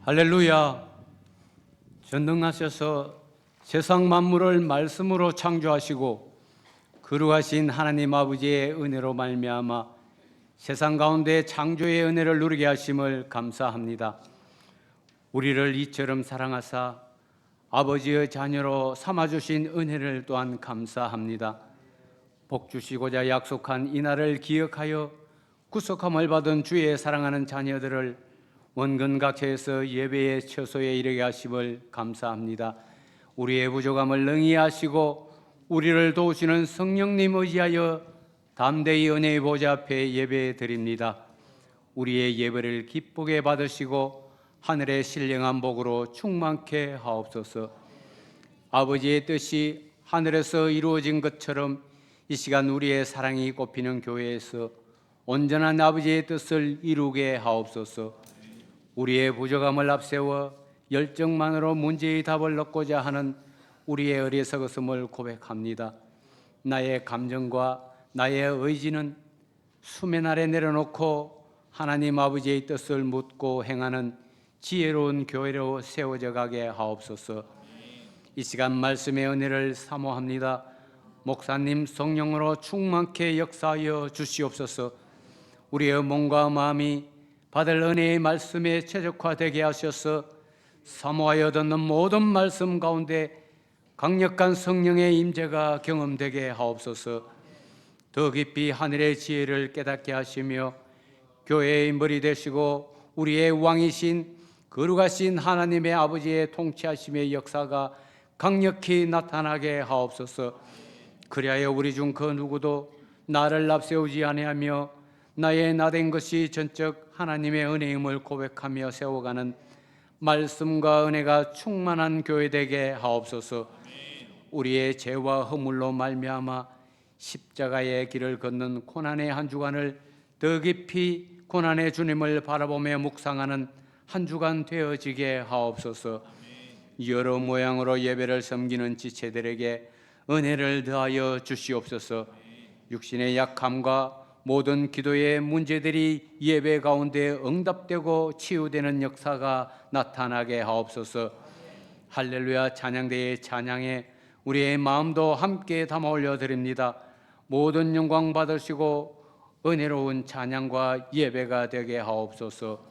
할렐루야. 전능하셔서 세상 만물을 말씀으로 창조하시고 거룩하신 하나님 아버지의 은혜로 말미암아 세상 가운데 창조의 은혜를 누리게 하심을 감사합니다. 우리를 이처럼 사랑하사 아버지의 자녀로 삼아주신 은혜를 또한 감사합니다. 복 주시고자 약속한 이날을 기억하여 구속함을 받은 주의 사랑하는 자녀들을 원근각처에서 예배의 처소에 이르게 하심을 감사합니다. 우리의 부족함을 능히 아시고 우리를 도우시는 성령님 의지하여 담대히 은혜의 보좌 앞에 예배 드립니다. 우리의 예배를 기쁘게 받으시고 하늘의 신령한 복으로 충만케 하옵소서. 아버지의 뜻이 하늘에서 이루어진 것처럼 이 시간 우리의 사랑이 꼽히는 교회에서 온전한 아버지의 뜻을 이루게 하옵소서. 우리의 부족함을 앞세워 열정만으로 문제의 답을 얻고자 하는 우리의 어리석음을 고백합니다. 나의 감정과 나의 의지는 수면 아래 내려놓고 하나님 아버지의 뜻을 묻고 행하는 지혜로운 교회로 세워져 가게 하옵소서. 이 시간 말씀의 은혜를 사모합니다. 목사님 성령으로 충만케 역사하여 주시옵소서. 우리의 몸과 마음이 받을 은혜의 말씀에 최적화되게 하셔서 사모하여 듣는 모든 말씀 가운데 강력한 성령의 임재가 경험되게 하옵소서. 더 깊이 하늘의 지혜를 깨닫게 하시며 교회의 머리 되시고 우리의 왕이신 거룩하신 하나님의 아버지의 통치하심의 역사가 강력히 나타나게 하옵소서. 그리하여 우리 중 그 누구도 나를 앞세우지 아니하며 나의 나된 것이 전적 하나님의 은혜임을 고백하며 세워가는 말씀과 은혜가 충만한 교회 되게 하옵소서. 우리의 죄와 허물로 말미암아 십자가의 길을 걷는 고난의 한 주간을 더 깊이 고난의 주님을 바라보며 묵상하는 한 주간 되어지게 하옵소서. 여러 모양으로 예배를 섬기는 지체들에게 은혜를 더하여 주시옵소서. 육신의 약함과 모든 기도의 문제들이 예배 가운데 응답되고 치유되는 역사가 나타나게 하옵소서. 할렐루야. 찬양대의 찬양에 우리의 마음도 함께 담아 올려드립니다. 모든 영광 받으시고 은혜로운 찬양과 예배가 되게 하옵소서.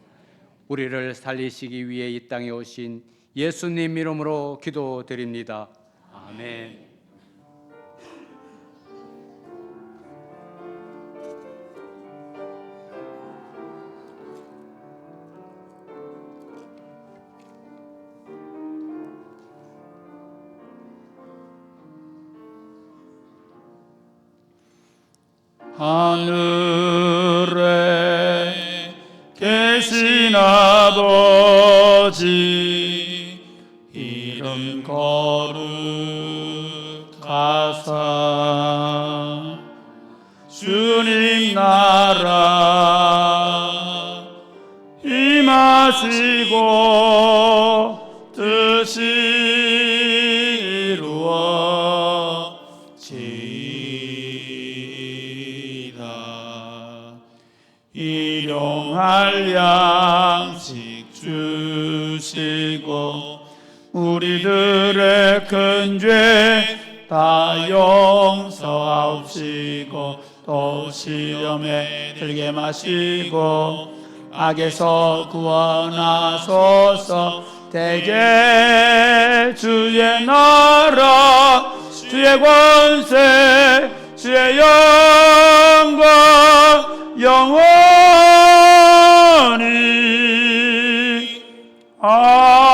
우리를 살리시기 위해 이 땅에 오신 예수님 이름으로 기도드립니다. 아멘. 하늘에 계신 아버지 이름 거룩하사 주님 나라 임하시고 뜻이 이루어지이다. 일용할 양식 주시고 우리들의 큰 죄 다 용서하옵시고 또 시험에 들게 마시고 악에서 구원하소서. 대개 주의 나라 주의 권세 주의 영광 영원히 아멘.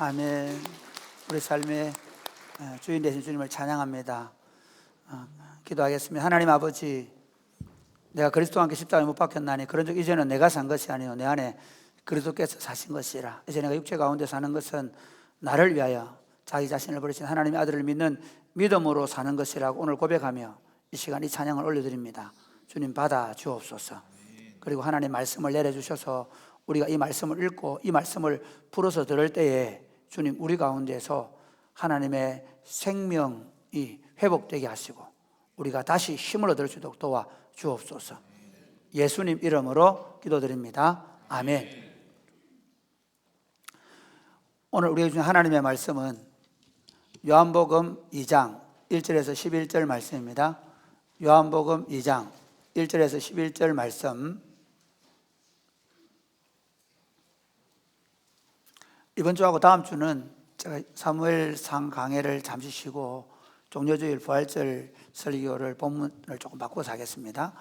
아멘. 우리 삶의 주인 되신 주님을 찬양합니다. 기도하겠습니다. 하나님 아버지, 내가 그리스도와 함께 십자가에 못 박혔나니 그런 적 이제는 내가 산 것이 아니요 내 안에 그리스도께서 사신 것이라. 이제 내가 육체 가운데 사는 것은 나를 위하여 자기 자신을 버리신 하나님의 아들을 믿는 믿음으로 사는 것이라고 오늘 고백하며 이 시간 이 찬양을 올려드립니다. 주님 받아 주옵소서. 그리고 하나님 말씀을 내려주셔서 우리가 이 말씀을 읽고 이 말씀을 풀어서 들을 때에 주님 우리 가운데서 하나님의 생명이 회복되게 하시고 우리가 다시 힘을 얻을 수 있도록 도와 주옵소서. 예수님 이름으로 기도드립니다. 아멘. 오늘 우리가 주신 하나님의 말씀은 요한복음 2장 1절에서 11절 말씀입니다. 요한복음 2장 1절에서 11절 말씀. 이번 주하고 다음 주는 제가 사무엘상 강해를 잠시 쉬고 종려주일 부활절 설교를 본문을 조금 바꿔서 하겠습니다.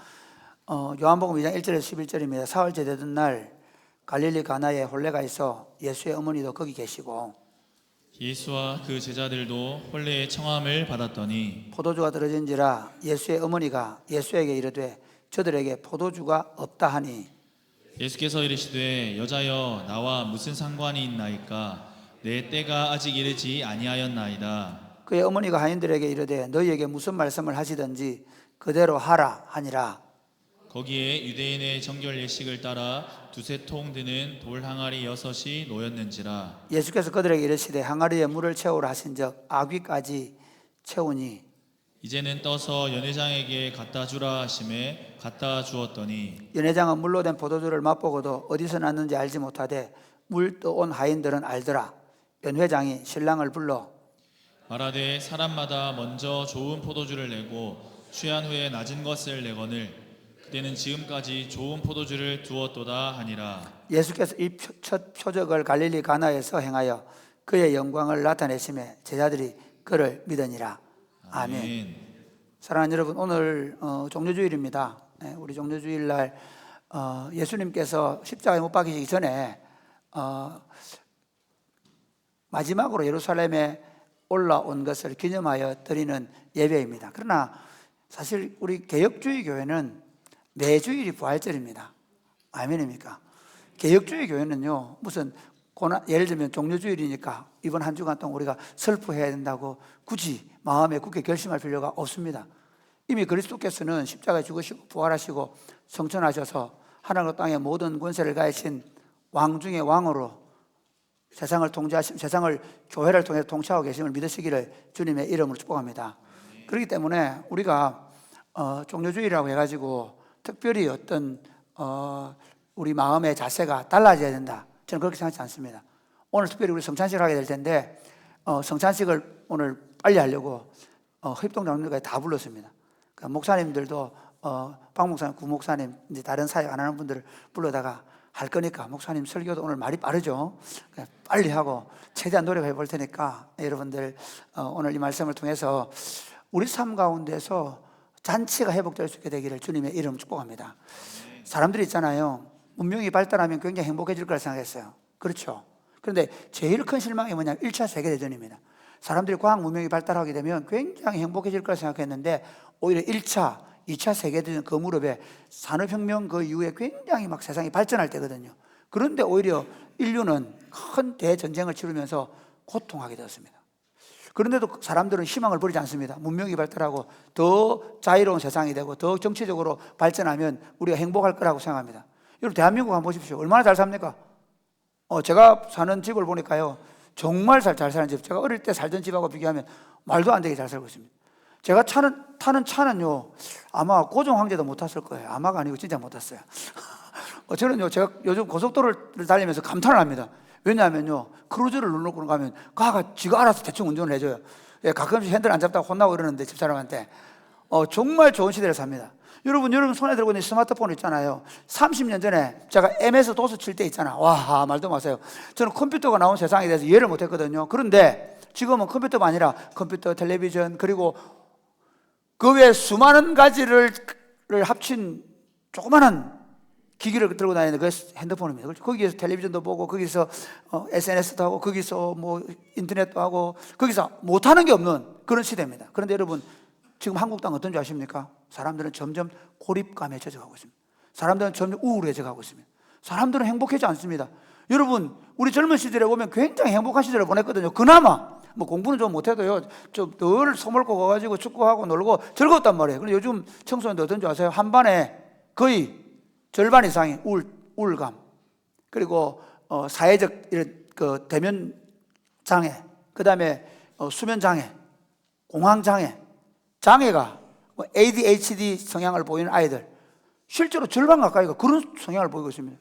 요한복음 2장 1절에서 11절입니다. 사흘 제되던 날 갈릴리 가나에 혼례가 있어 예수의 어머니도 거기 계시고 예수와 그 제자들도 혼례의 청함을 받았더니 포도주가 떨어진지라 예수의 어머니가 예수에게 이르되 저들에게 포도주가 없다 하니 예수께서 이르시되 여자여 나와 무슨 상관이 있나이까 내 때가 아직 이르지 아니하였나이다. 그의 어머니가 하인들에게 이르되 너희에게 무슨 말씀을 하시든지 그대로 하라 하니라. 거기에 유대인의 정결 예식을 따라 두세 통 드는 돌 항아리 6이 놓였는지라. 예수께서 그들에게 이르시되 항아리에 물을 채우라 하신즉 아귀까지 채우니 이제는 떠서 연회장에게 갖다 주라 하심에 갖다 주었더니 연회장은 물로 된 포도주를 맛보고도 어디서 났는지 알지 못하되 물 떠온 하인들은 알더라. 연회장이 신랑을 불러 말하되 사람마다 먼저 좋은 포도주를 내고 취한 후에 낮은 것을 내거늘 그때는 지금까지 좋은 포도주를 두었도다 하니라. 예수께서 이 첫 표적을 갈릴리 가나에서 행하여 그의 영광을 나타내심에 제자들이 그를 믿으니라. 아멘. 사랑하는 여러분, 오늘 종려주일입니다. 우리 종려주일날 예수님께서 십자가에 못 박히시기 전에 마지막으로 예루살렘에 올라온 것을 기념하여 드리는 예배입니다. 그러나 사실 우리 개혁주의 교회는 매주일이 부활절입니다. 아멘입니까? 개혁주의 교회는요, 무슨 예를 들면 종려주일이니까 이번 한 주간 동안 우리가 슬퍼해야 된다고 굳이 마음에 굳게 결심할 필요가 없습니다. 이미 그리스도께서는 십자가에 죽으시고 부활하시고 성천하셔서 하늘과 땅의 모든 권세를 가지신 왕 중의 왕으로 세상을 통제하시고 세상을 교회를 통해 통치하고 계심을 믿으시기를 주님의 이름으로 축복합니다. 그렇기 때문에 우리가 종려주일이라고 해가지고 특별히 어떤 우리 마음의 자세가 달라져야 된다, 저는 그렇게 생각하지 않습니다. 오늘 특별히 우리 성찬식을 하게 될 텐데 성찬식을 오늘 빨리 하려고 협동 장로님까지 다 불렀습니다. 그러니까 목사님들도 박 목사님, 구 목사님, 이제 다른 사역 안 하는 분들을 불러다가 할 거니까 목사님 설교도 오늘 말이 빠르죠. 빨리 하고 최대한 노력해 볼 테니까 여러분들 오늘 이 말씀을 통해서 우리 삶 가운데서 잔치가 회복될 수 있게 되기를 주님의 이름 축복합니다. 사람들이 있잖아요, 문명이 발달하면 굉장히 행복해질 거라 생각했어요. 그렇죠. 그런데 제일 큰 실망이 뭐냐면 1차 세계대전입니다. 사람들이 과학 문명이 발달하게 되면 굉장히 행복해질 거라 생각했는데 오히려 1차, 2차 세계대전 그 무렵에 산업혁명 그 이후에 굉장히 막 세상이 발전할 때거든요. 그런데 오히려 인류는 큰 대전쟁을 치르면서 고통하게 되었습니다. 그런데도 사람들은 희망을 버리지 않습니다. 문명이 발달하고 더 자유로운 세상이 되고 더 정치적으로 발전하면 우리가 행복할 거라고 생각합니다. 여러분 대한민국 한번 보십시오. 얼마나 잘 삽니까? 제가 사는 집을 보니까요, 정말 잘 사는 집. 제가 어릴 때 살던 집하고 비교하면 말도 안 되게 잘 살고 있습니다. 제가 타는 차는요, 아마 고종 황제도 못 탔을 거예요. 아마가 아니고 진짜 못 탔어요. 저는요, 제가 요즘 고속도로를 달리면서 감탄을 합니다. 왜냐하면요, 크루즈를 눌러놓고 가면 가가 지가 알아서 대충 운전을 해줘요. 가끔씩 핸들 안 잡다가 혼나고 그러는데 집사람한테 정말 좋은 시대를 삽니다. 여러분 손에 들고 있는 스마트폰 있잖아요. 30년 전에 제가 MS 도스 칠 때 있잖아. 와, 말도 마세요. 저는 컴퓨터가 나온 세상에 대해서 이해를 못했거든요. 그런데 지금은 컴퓨터가 아니라 컴퓨터, 텔레비전, 그리고 그 외에 수많은 가지를 합친 조그마한 기기를 들고 다니는 그 핸드폰입니다. 거기에서 텔레비전도 보고, 거기서 SNS도 하고, 거기서 뭐 인터넷도 하고, 거기서 못하는 게 없는 그런 시대입니다. 그런데 여러분, 지금 한국 땅 어떤 줄 아십니까? 사람들은 점점 고립감에 젖어가고 있습니다. 사람들은 점점 우울해져 가고 있습니다. 사람들은 행복하지 않습니다. 여러분, 우리 젊은 시절에 보면 굉장히 행복한 시절을 보냈거든요. 그나마 뭐 공부는 좀 못해도요, 좀 늘 소몰고 가가지고 축구하고 놀고 즐거웠단 말이에요. 근데 요즘 청소년들 어떤 줄 아세요? 한 반에 거의 절반 이상이 우울감, 그리고 사회적 이런 그 대면 장애, 그 다음에 수면 장애, 공황 장애, 장애가 뭐 ADHD 성향을 보이는 아이들, 실제로 절반 가까이가 그런 성향을 보이고 있습니다.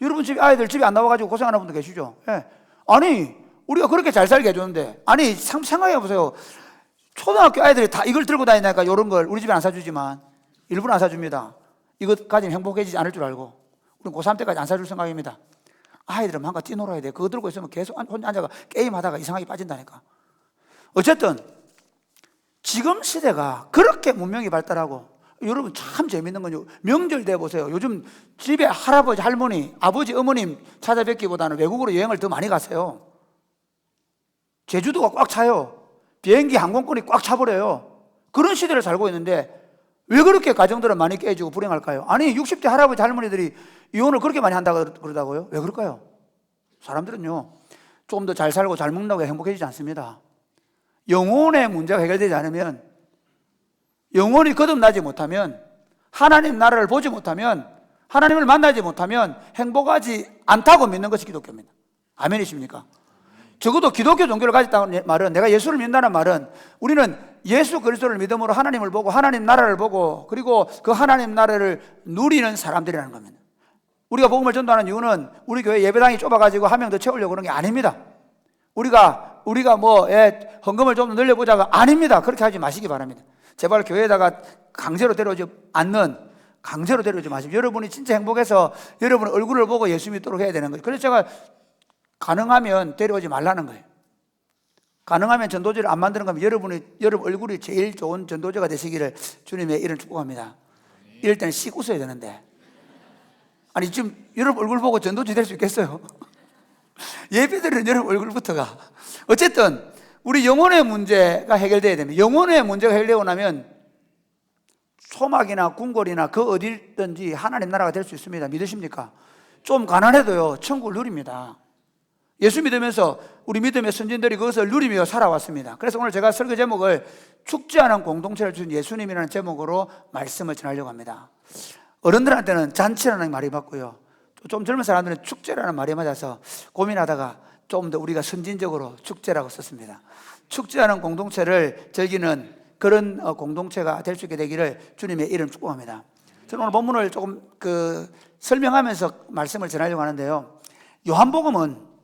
여러분 집 아이들 집에 안 나와가지고 고생하는 분도 계시죠? 예. 아니, 우리가 그렇게 잘 살게 해줬는데, 아니, 생각해 보세요. 초등학교 아이들이 다 이걸 들고 다니니까 이런 걸 우리 집에 안 사주지만, 일부러 안 사줍니다. 이것 가지면 행복해지지 않을 줄 알고. 우리는 고3 때까지 안 사줄 생각입니다. 아이들은 뭔가 뛰놀아야 돼. 그거 들고 있으면 계속 혼자 앉아가 게임하다가 이상하게 빠진다니까. 어쨌든 지금 시대가 그렇게 문명이 발달하고, 여러분 참 재밌는 건요, 명절 때 보세요. 요즘 집에 할아버지, 할머니, 아버지, 어머님 찾아뵙기보다는 외국으로 여행을 더 많이 가세요. 제주도가 꽉 차요. 비행기 항공권이 꽉 차버려요. 그런 시대를 살고 있는데 왜 그렇게 가정들은 많이 깨지고 불행할까요? 아니, 60대 할아버지, 할머니들이 이혼을 그렇게 많이 한다고 그러다고요? 왜 그럴까요? 사람들은요, 좀 더 잘 살고 잘 먹는다고 행복해지지 않습니다. 영혼의 문제가 해결되지 않으면, 영혼이 거듭나지 못하면, 하나님 나라를 보지 못하면, 하나님을 만나지 못하면 행복하지 않다고 믿는 것이 기독교입니다. 아멘이십니까? 적어도 기독교 종교를 가졌다는 말은, 내가 예수를 믿는다는 말은, 우리는 예수 그리스도를 믿음으로 하나님을 보고 하나님 나라를 보고, 그리고 그 하나님 나라를 누리는 사람들이라는 겁니다. 우리가 복음을 전도하는 이유는 우리 교회 예배당이 좁아가지고 한 명 더 채우려고 그런 게 아닙니다. 우리가 뭐 헌금을 좀 늘려보자가 아닙니다. 그렇게 하지 마시기 바랍니다. 제발 교회에다가 강제로 데려오지 마십시오. 여러분이 진짜 행복해서 여러분 얼굴을 보고 예수 믿도록 해야 되는 거예요. 그래서 제가 가능하면 데려오지 말라는 거예요. 가능하면 전도제를 안 만드는 거면 여러분 얼굴이 제일 좋은 전도제가 되시기를 주님의 이름 축복합니다. 이럴 때는 씩 웃어야 되는데, 아니 지금 여러분 얼굴 보고 전도제 될 수 있겠어요? 예배드리는 여러분 얼굴부터가. 어쨌든 우리 영혼의 문제가 해결돼야 됩니다. 영혼의 문제가 해결되고 나면 소막이나 궁궐이나 그 어디든지 하나님 나라가 될 수 있습니다. 믿으십니까? 좀 가난해도요 천국을 누립니다. 예수 믿으면서 우리 믿음의 선진들이 그것을 누리며 살아왔습니다. 그래서 오늘 제가 설교 제목을 축제하는 공동체를 준 예수님이라는 제목으로 말씀을 전하려고 합니다. 어른들한테는 잔치라는 말이 맞고요, 좀 젊은 사람들은 축제라는 말이 맞아서 고민하다가 좀 더 우리가 선진적으로 축제라고 썼습니다. 축제하는 공동체를 즐기는 그런 공동체가 될 수 있게 되기를 주님의 이름 축복합니다. 저는 오늘 본문을 조금 설명하면서 말씀을 전하려고 하는데요, 요한복음은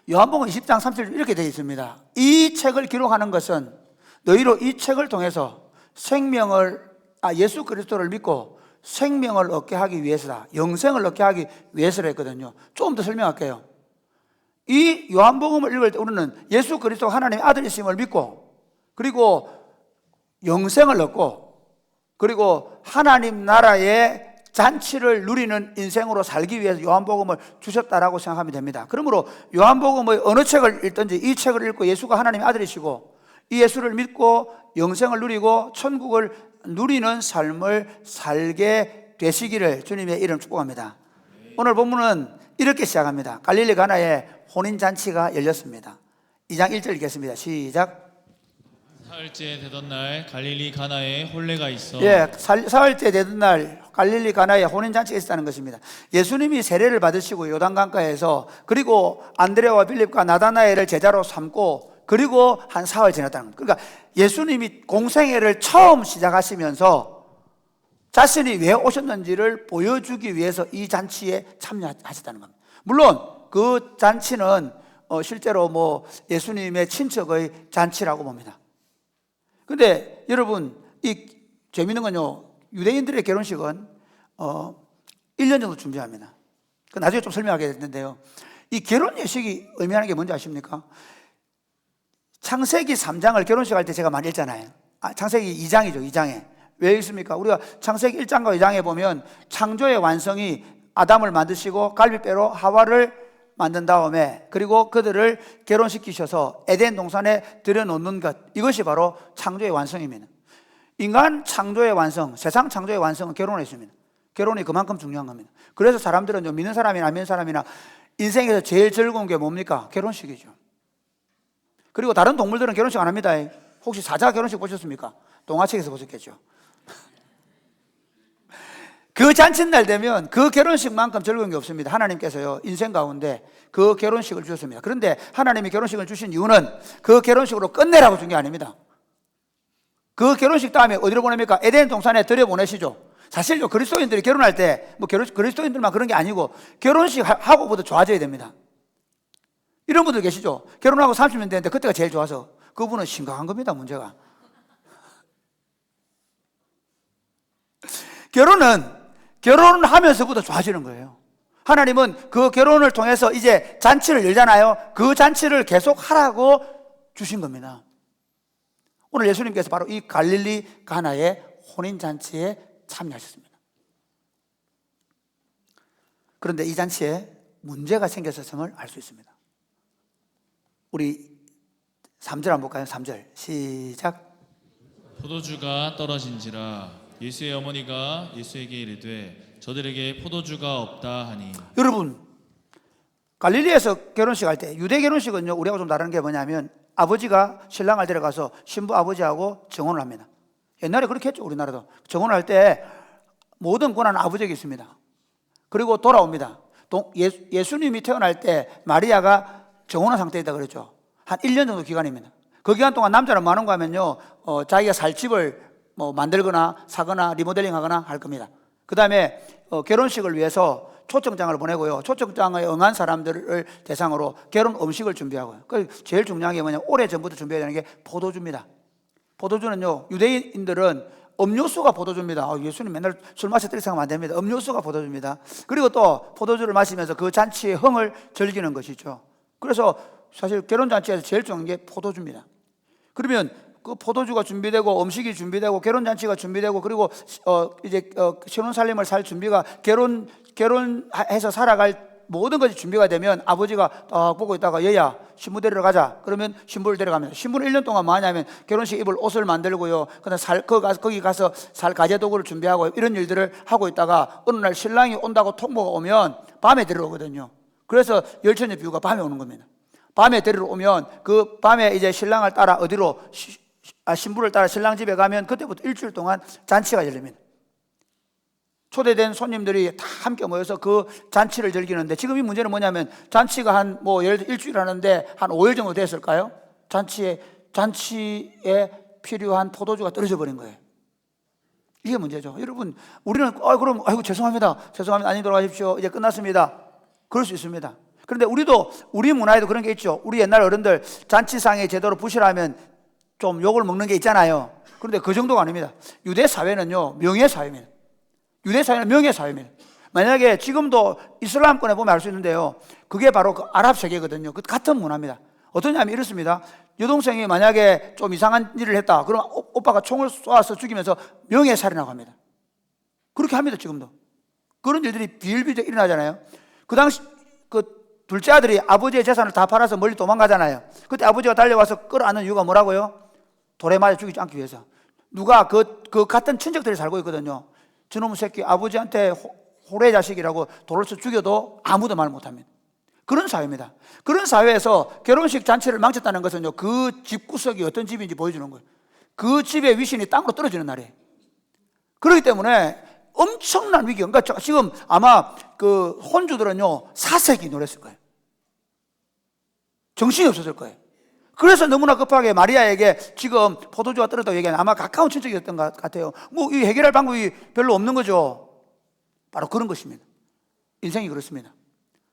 20장 30절 이렇게 되어 있습니다. 이 책을 기록하는 것은 너희로 이 책을 통해서 예수 그리스도를 믿고 생명을 얻게 하기 위해서다. 영생을 얻게 하기 위해서라 했거든요. 조금 더 설명할게요. 이 요한복음을 읽을 때 우리는 예수 그리스도가 하나님의 아들이심을 믿고, 그리고 영생을 얻고, 그리고 하나님 나라의 잔치를 누리는 인생으로 살기 위해서 요한복음을 주셨다라고 생각하면 됩니다. 그러므로 요한복음의 어느 책을 읽든지 이 책을 읽고 예수가 하나님의 아들이시고 이 예수를 믿고 영생을 누리고 천국을 누리는 삶을 살게 되시기를 주님의 이름 축복합니다. 오늘 본문은 이렇게 시작합니다. 갈릴리 가나에 혼인잔치가 열렸습니다. 2장 1절 읽겠습니다. 시작. 사흘째 되던 날 갈릴리 가나에 혼례가 있어. 사흘째 되던 날 갈릴리 가나에 혼인잔치가 있었다는 것입니다. 예수님이 세례를 받으시고 요단강가에서, 그리고 안드레와 빌립과 나다나엘을 제자로 삼고, 그리고 한 사흘 지났다는 겁니다. 그러니까 예수님이 공생애를 처음 시작하시면서 자신이 왜 오셨는지를 보여주기 위해서 이 잔치에 참여하셨다는 겁니다. 물론 그 잔치는 실제로 뭐 예수님의 친척의 잔치라고 봅니다. 근데 여러분, 이 재밌는 건요, 유대인들의 결혼식은 1년 정도 준비합니다. 그 나중에 좀 설명하게 될 텐데요, 이 결혼 예식이 의미하는 게 뭔지 아십니까? 창세기 3장을 결혼식 할 때 제가 많이 읽잖아요. 창세기 2장이죠. 2장에 왜 있습니까? 우리가 창세기 1장과 2장에 보면 창조의 완성이 아담을 만드시고 갈빗배로 하와를 만든 다음에 그리고 그들을 결혼시키셔서 에덴 동산에 들여놓는 것, 이것이 바로 창조의 완성입니다. 인간 창조의 완성, 세상 창조의 완성은 결혼에 있습니다. 결혼이 그만큼 중요한 겁니다. 그래서 사람들은 믿는 사람이나 안 믿는 사람이나 인생에서 제일 즐거운 게 뭡니까? 결혼식이죠. 그리고 다른 동물들은 결혼식 안 합니다. 혹시 사자 결혼식 보셨습니까? 동화책에서 보셨겠죠. 그 잔칫날 되면 그 결혼식만큼 즐거운 게 없습니다. 하나님께서요, 인생 가운데 그 결혼식을 주셨습니다. 그런데 하나님이 결혼식을 주신 이유는 그 결혼식으로 끝내라고 준 게 아닙니다. 그 결혼식 다음에 어디로 보냅니까? 에덴 동산에 들여보내시죠. 사실요, 그리스도인들이 결혼할 때, 그리스도인들만 그런 게 아니고, 결혼식 하고부터 좋아져야 됩니다. 이런 분들 계시죠? 결혼하고 30년 됐는데 그때가 제일 좋아서. 그분은 심각한 겁니다, 문제가. 결혼하면서부터 좋아지는 거예요. 하나님은 그 결혼을 통해서 이제 잔치를 열잖아요. 그 잔치를 계속 하라고 주신 겁니다. 오늘 예수님께서 바로 이 갈릴리 가나의 혼인잔치에 참여하셨습니다. 그런데 이 잔치에 문제가 생겼음을 알 수 있습니다. 우리 3절 한번 볼까요? 3절 시작. 포도주가 떨어진지라 예수의 어머니가 예수에게 이르되 저들에게 포도주가 없다 하니. 여러분, 갈릴리에서 결혼식 할 때, 유대 결혼식은요, 우리하고 좀 다른 게 뭐냐면 아버지가 신랑을 데려가서 신부 아버지하고 정혼을 합니다. 옛날에 그렇게 했죠. 우리나라도 정혼을 할 때 모든 권한은 아버지에게 있습니다. 그리고 돌아옵니다. 예수님이 태어날 때 마리아가 정혼한 상태이다 그랬죠. 한 1년 정도 기간입니다. 그 기간 동안 남자는 뭐 하는가 하면요, 자기가 살 집을 뭐 만들거나 사거나 리모델링 하거나 할 겁니다. 그 다음에 결혼식을 위해서 초청장을 보내고요, 초청장에 응한 사람들을 대상으로 결혼 음식을 준비하고요. 제일 중요한 게 뭐냐면 오래전부터 준비해야 되는 게 포도주입니다. 포도주는요, 유대인들은 음료수가 포도주입니다. 예수님 맨날 술 마셨다고 생각하면 안 됩니다. 음료수가 포도주입니다. 그리고 또 포도주를 마시면서 그 잔치의 흥을 즐기는 것이죠. 그래서 사실 결혼잔치에서 제일 중요한 게 포도주입니다. 그러면 그 포도주가 준비되고 음식이 준비되고 결혼잔치가 준비되고 그리고 이제 신혼살림을 살 준비가 결혼해서 살아갈 모든 것이 준비가 되면 아버지가 딱 보고 있다가 얘야 신부 데리러 가자. 그러면 신부를 데려갑니다. 신부는 1년 동안 뭐 하냐면 결혼식 입을 옷을 만들고요, 그다음 거기 가서 살 가재도구를 준비하고 이런 일들을 하고 있다가 어느 날 신랑이 온다고 통보가 오면 밤에 데려오거든요. 그래서 열처녀 비유가 밤에 오는 겁니다. 밤에 데리러 오면 그 밤에 이제 신랑을 따라 어디로 신부를 따라 신랑 집에 가면 그때부터 일주일 동안 잔치가 열립니다. 초대된 손님들이 다 함께 모여서 그 잔치를 즐기는데, 지금 이 문제는 뭐냐면 잔치가 한 예를 들어 일주일 하는데 한 5일 정도 됐을까요? 잔치에 필요한 포도주가 떨어져 버린 거예요. 이게 문제죠. 여러분, 우리는 그럼 죄송합니다. 안녕히 돌아가십시오. 이제 끝났습니다. 그럴 수 있습니다. 그런데 우리 문화에도 그런 게 있죠. 우리 옛날 어른들 잔치상에 제대로 부실하면 좀 욕을 먹는 게 있잖아요. 그런데 그 정도가 아닙니다. 유대 사회는요, 명예사회입니다. 유대 사회는 명예사회입니다. 만약에 지금도 이슬람권에 보면 알 수 있는데요, 그게 바로 그 아랍 세계거든요. 그 같은 문화입니다. 어떠냐면 이렇습니다. 여동생이 만약에 좀 이상한 일을 했다. 그럼 오빠가 총을 쏘아서 죽이면서 명예살인하고 합니다. 그렇게 합니다, 지금도. 그런 일들이 비일비재하게 일어나잖아요. 그 당시 둘째 아들이 아버지의 재산을 다 팔아서 멀리 도망가잖아요. 그때 아버지가 달려와서 끌어안는 이유가 뭐라고요? 돌에 맞아 죽이지 않기 위해서. 누가 그 같은 친척들이 살고 있거든요. 저놈 새끼 아버지한테 호래 자식이라고 돌을 쳐 죽여도 아무도 말 못합니다. 그런 사회입니다. 그런 사회에서 결혼식 잔치를 망쳤다는 것은요, 그 집 구석이 어떤 집인지 보여주는 거예요. 그 집의 위신이 땅으로 떨어지는 날이에요. 그렇기 때문에 엄청난 위기. 그러니까 지금 아마 그 혼주들은요, 사색이 놀랐을 거예요. 정신이 없었을 거예요. 그래서 너무나 급하게 마리아에게 지금 포도주가 떨어졌다고 얘기하는, 아마 가까운 친척이었던 것 같아요. 이 해결할 방법이 별로 없는 거죠. 바로 그런 것입니다. 인생이 그렇습니다.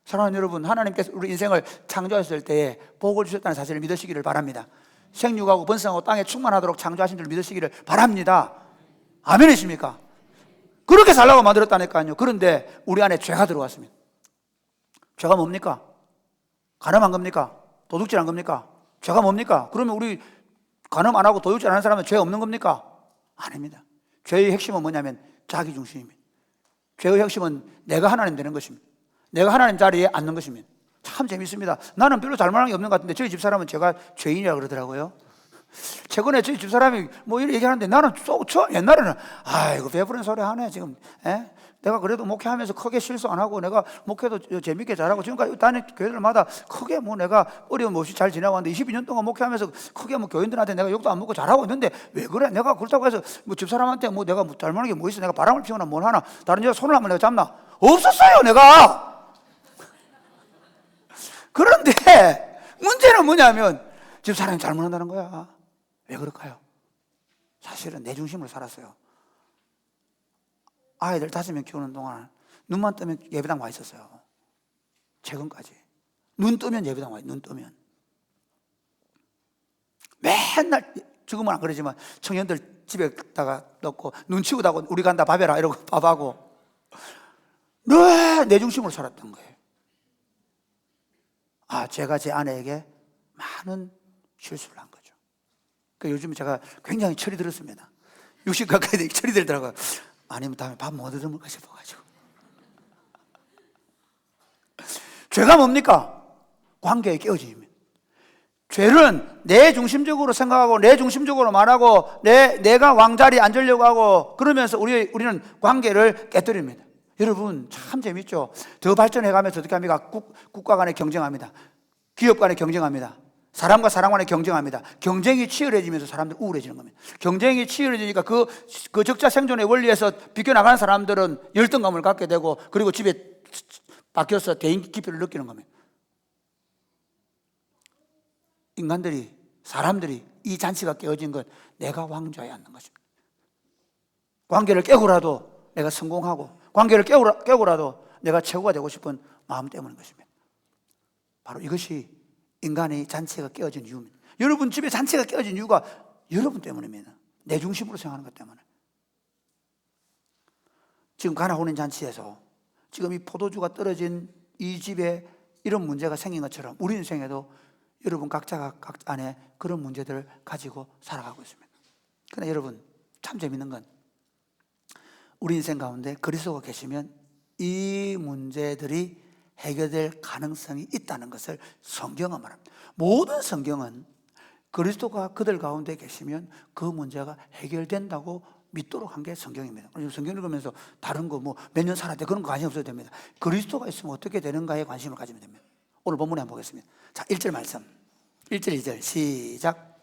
사랑하는 여러분, 하나님께서 우리 인생을 창조하셨을 때에 복을 주셨다는 사실을 믿으시기를 바랍니다. 생육하고 번성하고 땅에 충만하도록 창조하신 줄 믿으시기를 바랍니다. 아멘이십니까? 그렇게 살라고 만들었다니까요. 그런데 우리 안에 죄가 들어왔습니다. 죄가 뭡니까? 간음한 겁니까? 도둑질한 겁니까? 죄가 뭡니까? 그러면 우리 간음 안 하고 도둑질 안 하는 사람은 죄 없는 겁니까? 아닙니다. 죄의 핵심은 뭐냐면 자기중심입니다. 죄의 핵심은 내가 하나님 되는 것입니다. 내가 하나님 자리에 앉는 것입니다. 참 재밌습니다. 나는 별로 잘못한 게 없는 것 같은데 저희 집사람은 제가 죄인이라고 그러더라고요. 최근에 저희 집사람이 뭐 이렇게 얘기하는데 나는 옛날에는 아이고 배부른 소리 하네 지금. 내가 그래도 목회하면서 크게 실수 안 하고 내가 목회도 재밌게 잘하고 지금까지 다닌 교회들마다 크게 뭐 내가 어려움 없이 잘 지나고 왔는데 22년 동안 목회하면서 크게 뭐 교인들한테 내가 욕도 안 먹고 잘하고 있는데 왜 그래? 내가 그렇다고 해서 뭐 집사람한테 뭐 내가 뭐 잘못한 게 뭐 있어? 내가 바람을 피우나 뭘 하나? 다른 여자 손을 한번 내가 잡나? 없었어요 내가. 그런데 문제는 뭐냐면 집사람이 잘못한다는 거야. 왜 그럴까요? 사실은 내 중심으로 살았어요. 아이들 5명 키우는 동안 눈만 뜨면 예배당 와 있었어요. 최근까지. 눈 뜨면 예배당 와 있어요. 눈 뜨면. 맨날 지금은 안 그러지만 청년들 집에다가 넣고 눈 치우다고 우리 간다 밥해라 이러고 밥하고 늘 내 중심으로 살았던 거예요. 제가 제 아내에게 많은 실수를 한 거죠. 요즘 제가 굉장히 철이 들었습니다. 60 가까이 되게 철이 들더라고요. 아니면 다음에 밥 못 얻어먹을까 싶어가지고. 죄가 뭡니까? 관계의 깨어짐입니다. 죄는 내 중심적으로 생각하고 내 중심적으로 말하고 내가 왕자리에 앉으려고 하고 그러면서 우리는 관계를 깨뜨립니다. 여러분 참 재밌죠? 더 발전해가면서 어떻게 합니까? 국가 간에 경쟁합니다. 기업 간에 경쟁합니다. 사람과 사람 간에 경쟁합니다. 경쟁이 치열해지면서 사람들이 우울해지는 겁니다. 경쟁이 치열해지니까 그 적자 생존의 원리에서 비껴나가는 사람들은 열등감을 갖게 되고 그리고 집에 박혀서 대인 기피를 느끼는 겁니다. 사람들이 이 잔치가 깨어진 건 내가 왕좌에 앉는 것입니다. 관계를 깨고라도 내가 성공하고 관계를 깨고라도 내가 최고가 되고 싶은 마음 때문인 것입니다. 바로 이것이 인간의 잔치가 깨어진 이유입니다. 여러분 집에 잔치가 깨어진 이유가 여러분 때문입니다. 내 중심으로 생각하는 것 때문에. 지금 가나혼인 잔치에서 지금 이 포도주가 떨어진 이 집에 이런 문제가 생긴 것처럼 우리 인생에도 여러분 각자가 각 안에 그런 문제들을 가지고 살아가고 있습니다. 그러나 여러분 참 재밌는 건 우리 인생 가운데 그리스도가 계시면 이 문제들이 해결될 가능성이 있다는 것을 성경은 말합니다. 모든 성경은 그리스도가 그들 가운데 계시면 그 문제가 해결된다고 믿도록 한 게 성경입니다. 성경 읽으면서 다른 거 뭐 몇 년 살았대 그런 거 관심 없어도 됩니다. 그리스도가 있으면 어떻게 되는가에 관심을 가지면 됩니다. 오늘 본문에 한번 보겠습니다. 자, 1절 말씀. 1절 2절 시작.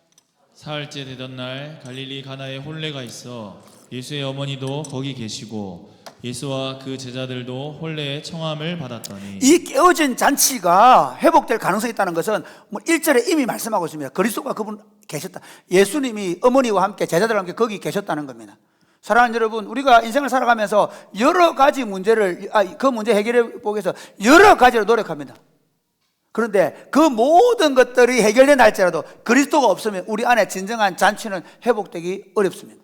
사흘째 되던 날 갈릴리 가나에 혼례가 있어 예수의 어머니도 거기 계시고 예수와 그 제자들도 혼례의 청함을 받았더니 이 깨어진 잔치가 회복될 가능성이 있다는 것은 뭐 1절에 이미 말씀하고 있습니다. 그리스도가 그분 계셨다. 예수님이 어머니와 함께 제자들과 함께 거기 계셨다는 겁니다. 사랑하는 여러분, 우리가 인생을 살아가면서 여러 가지 문제를 그 문제 해결해 보기 위해서 여러 가지로 노력합니다. 그런데 그 모든 것들이 해결된 할지라도 그리스도가 없으면 우리 안에 진정한 잔치는 회복되기 어렵습니다.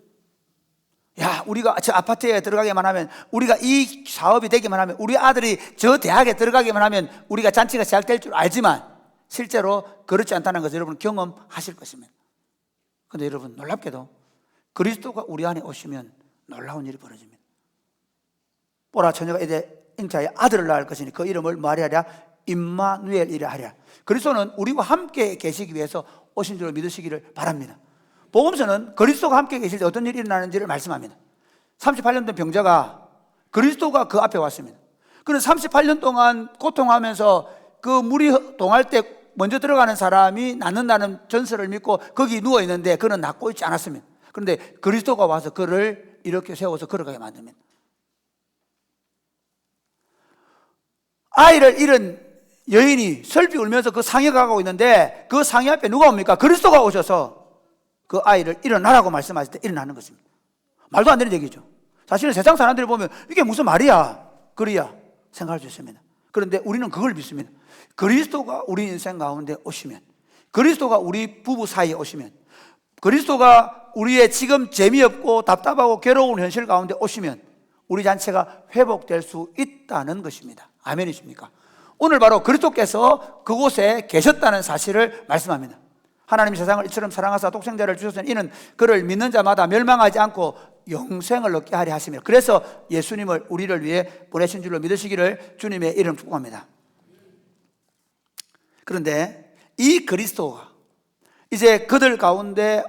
우리가 저 아파트에 들어가기만 하면, 우리가 이 사업이 되기만 하면, 우리 아들이 저 대학에 들어가기만 하면 우리가 잔치가 시작될 줄 알지만 실제로 그렇지 않다는 것을 여러분 경험하실 것입니다. 그런데 여러분 놀랍게도 그리스도가 우리 안에 오시면 놀라운 일이 벌어집니다. 보라, 처녀가 이제 잉태하여 아들을 낳을 것이니 그 이름을 뭐하리 하랴? 임마누엘이라 하랴. 그리스도는 우리와 함께 계시기 위해서 오신 줄 믿으시기를 바랍니다. 복음서는 그리스도가 함께 계실 때 어떤 일이 일어나는지를 말씀합니다. 38년 된 병자가 그리스도가 그 앞에 왔습니다. 그는 38년 동안 고통하면서 그 물이 동할 때 먼저 들어가는 사람이 낫는다는 전설을 믿고 거기 누워 있는데 그는 낫고 있지 않았습니다. 그런데 그리스도가 와서 그를 이렇게 세워서 걸어가게 만듭니다. 아이를 잃은 여인이 슬피 울면서 그 상에 가고 있는데 그 상에 앞에 누가 옵니까? 그리스도가 오셔서 그 아이를 일어나라고 말씀하실 때 일어나는 것입니다. 말도 안 되는 얘기죠. 사실은 세상 사람들이 보면 이게 무슨 말이야, 그리야 생각할 수 있습니다. 그런데 우리는 그걸 믿습니다. 그리스도가 우리 인생 가운데 오시면, 그리스도가 우리 부부 사이에 오시면, 그리스도가 우리의 지금 재미없고 답답하고 괴로운 현실 가운데 오시면 우리 잔치가 회복될 수 있다는 것입니다. 아멘이십니까? 오늘 바로 그리스도께서 그곳에 계셨다는 사실을 말씀합니다. 하나님이 세상을 이처럼 사랑하사 독생자를 주셨으니 이는 그를 믿는 자마다 멸망하지 않고 영생을 얻게 하려 하시며, 그래서 예수님을 우리를 위해 보내신 줄로 믿으시기를 주님의 이름 축복합니다. 그런데 이 그리스도가 이제 그들 가운데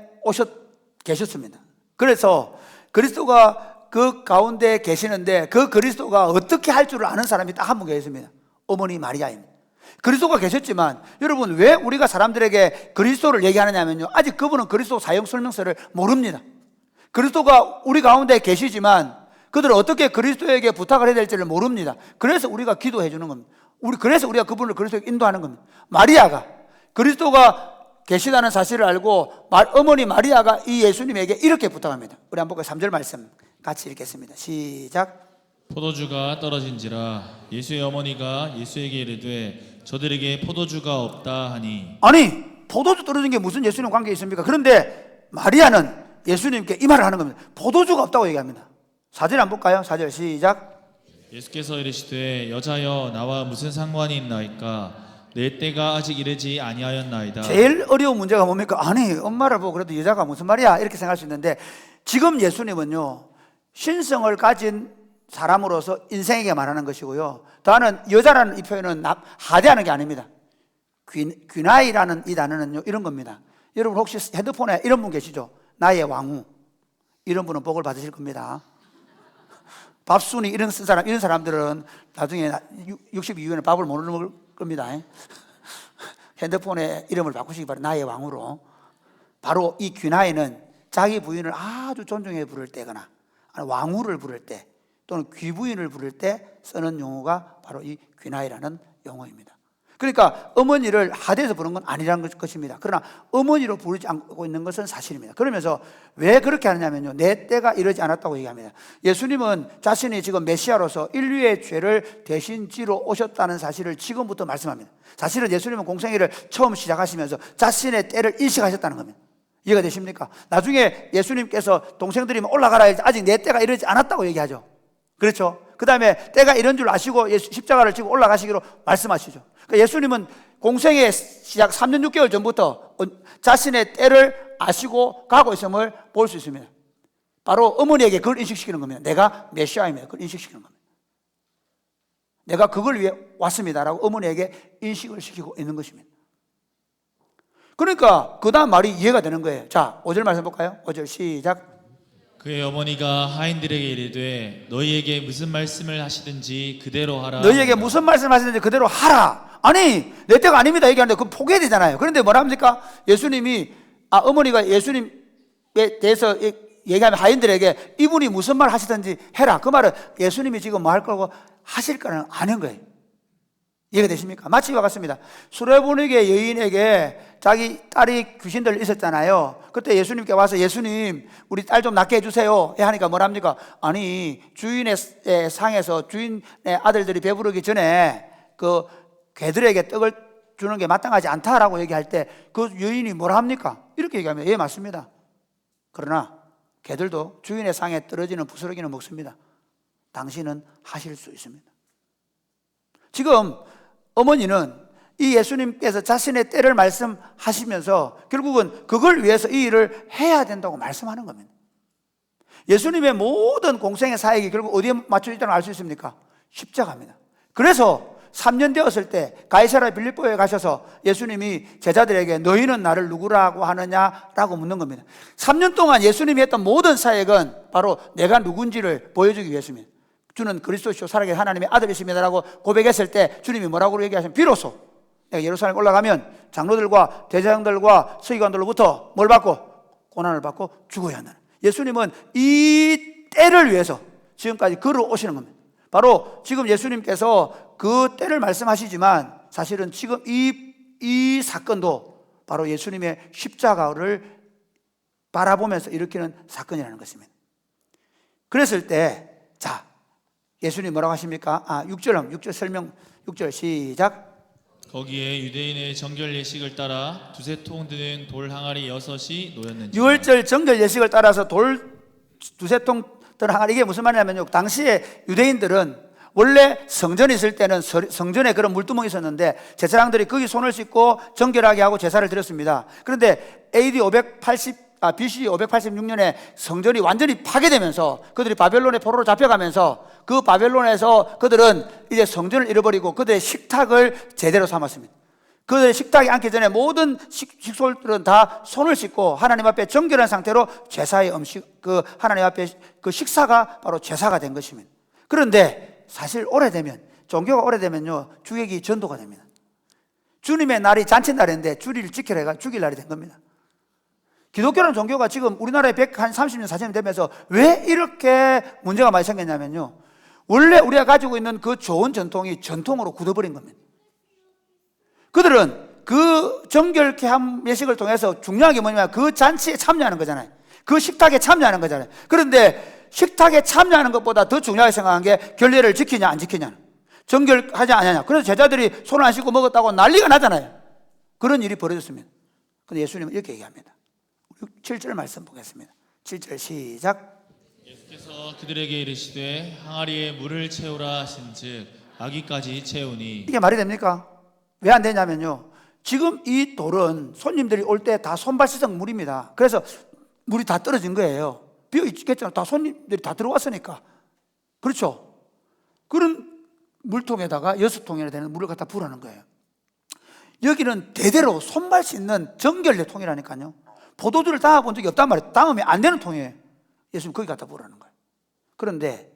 계셨습니다. 그래서 그리스도가 그 가운데 계시는데 그 그리스도가 어떻게 할 줄을 아는 사람이 딱 한 분 계십니다. 어머니 마리아입니다. 그리스도가 계셨지만 여러분, 왜 우리가 사람들에게 그리스도를 얘기하느냐면요, 아직 그분은 그리스도 사용 설명서를 모릅니다. 그리스도가 우리 가운데 계시지만 그들은 어떻게 그리스도에게 부탁을 해야 될지를 모릅니다. 그래서 우리가 기도해 주는 겁니다. 그래서 우리가 그분을 그리스도에게 인도하는 겁니다. 마리아가 그리스도가 계시다는 사실을 알고 어머니 마리아가 이 예수님에게 이렇게 부탁합니다. 우리 한번 볼까요? 3절 말씀 같이 읽겠습니다. 시작. 포도주가 떨어진지라 예수의 어머니가 예수에게 이르되 저들에게 포도주가 없다 하니. 아니, 포도주 떨어진 게 무슨 예수님 관계 있습니까? 그런데 마리아는 예수님께 이 말을 하는 겁니다. 포도주가 없다고 얘기합니다. 4절 한번 볼까요? 4절 시작. 예수께서 이르시되 여자여 나와 무슨 상관이 있나이까 내 때가 아직 이르지 아니하였나이다. 제일 어려운 문제가 뭡니까? 아니, 엄마를 보고 그래도 여자가 무슨 말이야 이렇게 생각할 수 있는데, 지금 예수님은요 신성을 가진 사람으로서 인생에게 말하는 것이고요, 다는 여자라는 이 표현은 하대하는 게 아닙니다. 귀나이라는 이 단어는요 이런 겁니다. 여러분 혹시 핸드폰에 이런 분 계시죠? 나의 왕후. 이런 분은 복을 받으실 겁니다. 밥순이 이런 사람들은 나중에 60 이후에는 밥을 못 먹을 겁니다. 핸드폰에 이름을 바꾸시기 바랍니다. 나의 왕후로. 바로 이 귀나이는 자기 부인을 아주 존중해 부를 때거나 왕후를 부를 때 또는 귀부인을 부를 때 쓰는 용어가 바로 이 귀나이라는 용어입니다. 그러니까 어머니를 하대해서 부르는 건 아니라는 것입니다. 그러나 어머니로 부르지 않고 있는 것은 사실입니다. 그러면서 왜 그렇게 하느냐면요, 내 때가 이르지 않았다고 얘기합니다. 예수님은 자신이 지금 메시아로서 인류의 죄를 대신 지러 오셨다는 사실을 지금부터 말씀합니다. 사실은 예수님은 공생애를 처음 시작하시면서 자신의 때를 인식하셨다는 겁니다. 이해가 되십니까? 나중에 예수님께서 동생들이면 올라가라 해야지 아직 내 때가 이르지 않았다고 얘기하죠. 그렇죠? 그 다음에 때가 이런 줄 아시고 십자가를 지고 올라가시기로 말씀하시죠. 그러니까 예수님은 공생의 시작 3년 6개월 전부터 자신의 때를 아시고 가고 있음을 볼 수 있습니다. 바로 어머니에게 그걸 인식시키는 겁니다. 내가 메시아입니다. 그걸 인식시키는 겁니다. 내가 그걸 위해 왔습니다라고 어머니에게 인식을 시키고 있는 것입니다. 그러니까 그 다음 말이 이해가 되는 거예요. 자, 5절 말씀 볼까요? 5절 시작. 그의 어머니가 하인들에게 이르되 너희에게 무슨 말씀을 하시든지 그대로 하라. 너희에게 무슨 말씀 하시든지 그대로 하라. 아니, 내 때가 아닙니다 얘기하는데 그건 포기해야 되잖아요. 그런데 뭐라 합니까? 예수님이 어머니가 예수님에 대해서 얘기하면 하인들에게 이분이 무슨 말 하시든지 해라. 그 말은 예수님이 지금 뭐 할 거고 하실 거는 아닌 거예요. 이해가 되십니까? 마치 이와 같습니다. 수레분에게 여인에게 자기 딸이 귀신들 있었잖아요. 그때 예수님께 와서 예수님 우리 딸 좀 낫게 해주세요 하니까 뭐랍니까? 아니, 주인의 상에서 주인의 아들들이 배부르기 전에 그 개들에게 떡을 주는 게 마땅하지 않다라고 얘기할 때 그 여인이 뭐라 합니까? 이렇게 얘기하면 예, 맞습니다. 그러나 개들도 주인의 상에 떨어지는 부스러기는 먹습니다. 당신은 하실 수 있습니다. 지금 어머니는 이 예수님께서 자신의 때를 말씀하시면서 결국은 그걸 위해서 이 일을 해야 된다고 말씀하는 겁니다. 예수님의 모든 공생의 사역이 결국 어디에 맞춰 있다는 걸 알 수 있습니까? 십자가입니다. 그래서 3년 되었을 때 가이사랴 빌립보에 가셔서 예수님이 제자들에게 너희는 나를 누구라고 하느냐라고 묻는 겁니다. 3년 동안 예수님이 했던 모든 사역은 바로 내가 누군지를 보여주기 위해서입니다. 주는 그리스도시요 살아계신 하나님의 아들이십니다라고 고백했을 때 주님이 뭐라고 얘기하시면 비로소 내가 예루살렘 올라가면 장로들과 대제사장들과 서기관들로부터 뭘 받고? 고난을 받고 죽어야 한다. 예수님은 이 때를 위해서 지금까지 걸어오시는 겁니다. 바로 지금 예수님께서 그 때를 말씀하시지만 사실은 지금 이 사건도 바로 예수님의 십자가를 바라보면서 일으키는 사건이라는 것입니다. 그랬을 때 자, 예수님 뭐라고 하십니까? 6절 설명 6절 시작. 거기에 유대인의 정결 예식을 따라 두세 통 드는 돌 항아리 6이 놓였는지. 6월절 정결 예식을 따라서 돌 두세 통 드는 항아리, 이게 무슨 말이냐면요, 당시에 유대인들은 원래 성전이 있을 때는 성전에 그런 물두멍이 있었는데 제사장들이 거기 손을 씻고 정결하게 하고 제사를 드렸습니다. 그런데 AD BC 586년에 성전이 완전히 파괴되면서 그들이 바벨론의 포로로 잡혀가면서 그 바벨론에서 그들은 이제 성전을 잃어버리고 그들의 식탁을 제대로 삼았습니다. 그들의 식탁에 앉기 전에 모든 식솔들은 다 손을 씻고 하나님 앞에 정결한 상태로 제사의 음식, 그 하나님 앞에 그 식사가 바로 제사가 된 것입니다. 그런데 사실 오래되면, 종교가 오래되면요, 주객이 전도가 됩니다. 주님의 날이 잔칫날인데 주리를 지키라 해가 죽일 날이 된 겁니다. 기독교라는 종교가 지금 우리나라에 130년, 40년 되면서 왜 이렇게 문제가 많이 생겼냐면요, 원래 우리가 가지고 있는 그 좋은 전통이 전통으로 굳어버린 겁니다. 그들은 그 정결케 한 예식을 통해서 중요한 게 뭐냐면 그 잔치에 참여하는 거잖아요. 그 식탁에 참여하는 거잖아요. 그런데 식탁에 참여하는 것보다 더 중요하게 생각한 게 결례를 지키냐 안 지키냐, 정결하지 않느냐. 그래서 제자들이 손을 안 씻고 먹었다고 난리가 나잖아요. 그런 일이 벌어졌습니다. 근데 예수님은 이렇게 얘기합니다. 7절 말씀 보겠습니다. 7절 시작. 예수께서 그들에게 이르시되 항아리에 물을 채우라 하신즉 아기까지 채우니. 이게 말이 됩니까? 왜 안 되냐면요, 지금 이 돌은 손님들이 올 때 다 손발 씻은 물입니다. 그래서 물이 다 떨어진 거예요. 비어 있겠잖아요. 다 손님들이 다 들어왔으니까. 그렇죠? 그런 물통에다가 6통이나 되는 물을 갖다 부으라는 거예요. 여기는 대대로 손발 씻는 정결례 통이라니까요. 포도주를 담아본 적이 없단 말이에요. 담으면 안 되는 통이에요. 예수님 거기 갖다 부으라는 거예요. 그런데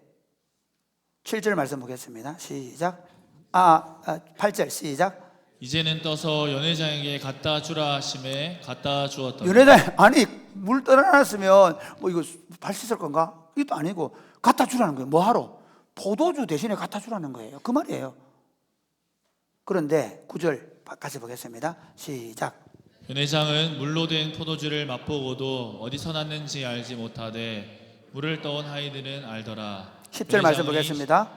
7절 말씀 보겠습니다. 시작. 8절 시작. 이제는 떠서 연회장에게 갖다 주라 하심에 갖다 주었더니. 연회장, 아니 물 떠나놨으면 뭐 이거 발 씻을 건가? 이것도 아니고 갖다 주라는 거예요. 뭐 하러? 포도주 대신에 갖다 주라는 거예요. 그 말이에요. 그런데 9절 같이 보겠습니다. 시작. 연회장은 물로 된 포도주를 맛보고도 어디서 났는지 알지 못하되 물을 떠온 아이들은 알더라. 10절 말씀 연회장이 보겠습니다.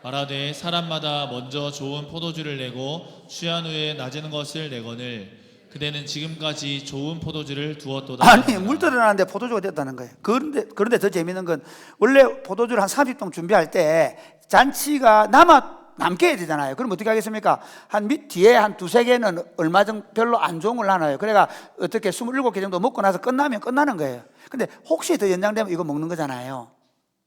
말하되 사람마다 먼저 좋은 포도주를 내고 취한 후에 낮은 것을 내거늘 그대는 지금까지 좋은 포도주를 두었도다. 아니 물 떠나는데 포도주가 됐다는 거예요. 그런데 더 재미있는 건 원래 포도주를 한 30통 준비할 때 잔치가 남게 해야 되잖아요. 그럼 어떻게 하겠습니까? 한 밑 뒤에 한 두세 개는 얼마 정도 별로 안 좋은 걸 하나요. 그래가 어떻게 27개 정도 먹고 나서 끝나면 끝나는 거예요. 근데 혹시 더 연장되면 이거 먹는 거잖아요.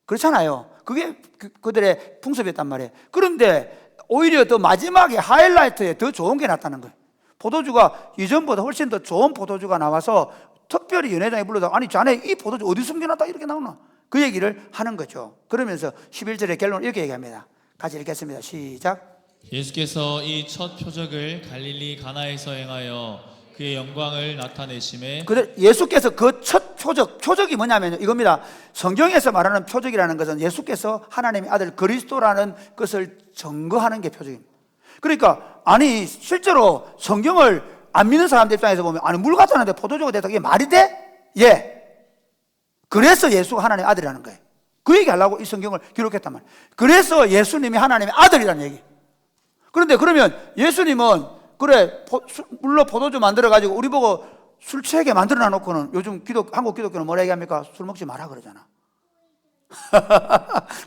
그렇잖아요. 그게 그들의 풍습이었단 말이에요. 그런데 오히려 더 마지막에 하이라이트에 더 좋은 게 났다는 거예요. 포도주가 이전보다 훨씬 더 좋은 포도주가 나와서 특별히 연회장에 불러다, 아니 자네 이 포도주 어디 숨겨놨다 이렇게 나오나, 그 얘기를 하는 거죠. 그러면서 11절의 결론을 이렇게 얘기합니다. 같이 읽겠습니다. 시작. 예수께서 이 첫 표적을 갈릴리 가나에서 행하여 그의 영광을 나타내심에. 예수께서 그 첫 표적이 뭐냐면 이겁니다. 성경에서 말하는 표적이라는 것은 예수께서 하나님의 아들 그리스도라는 것을 증거하는 게 표적입니다. 그러니까 아니 실제로 성경을 안 믿는 사람들 입장에서 보면 아니 물 같았는데 포도주가 됐다, 이게 말이 돼? 예. 그래서 예수가 하나님의 아들이라는 거예요. 그 얘기하려고 이 성경을 기록했단 말이에요. 그래서 예수님이 하나님의 아들이라는 얘기. 그런데 그러면 예수님은 그래 물로 포도주 만들어가지고 우리 보고 술 취하게 만들어 놔놓고는 요즘 한국 기독교는 뭐라 얘기합니까? 술 먹지 마라 그러잖아.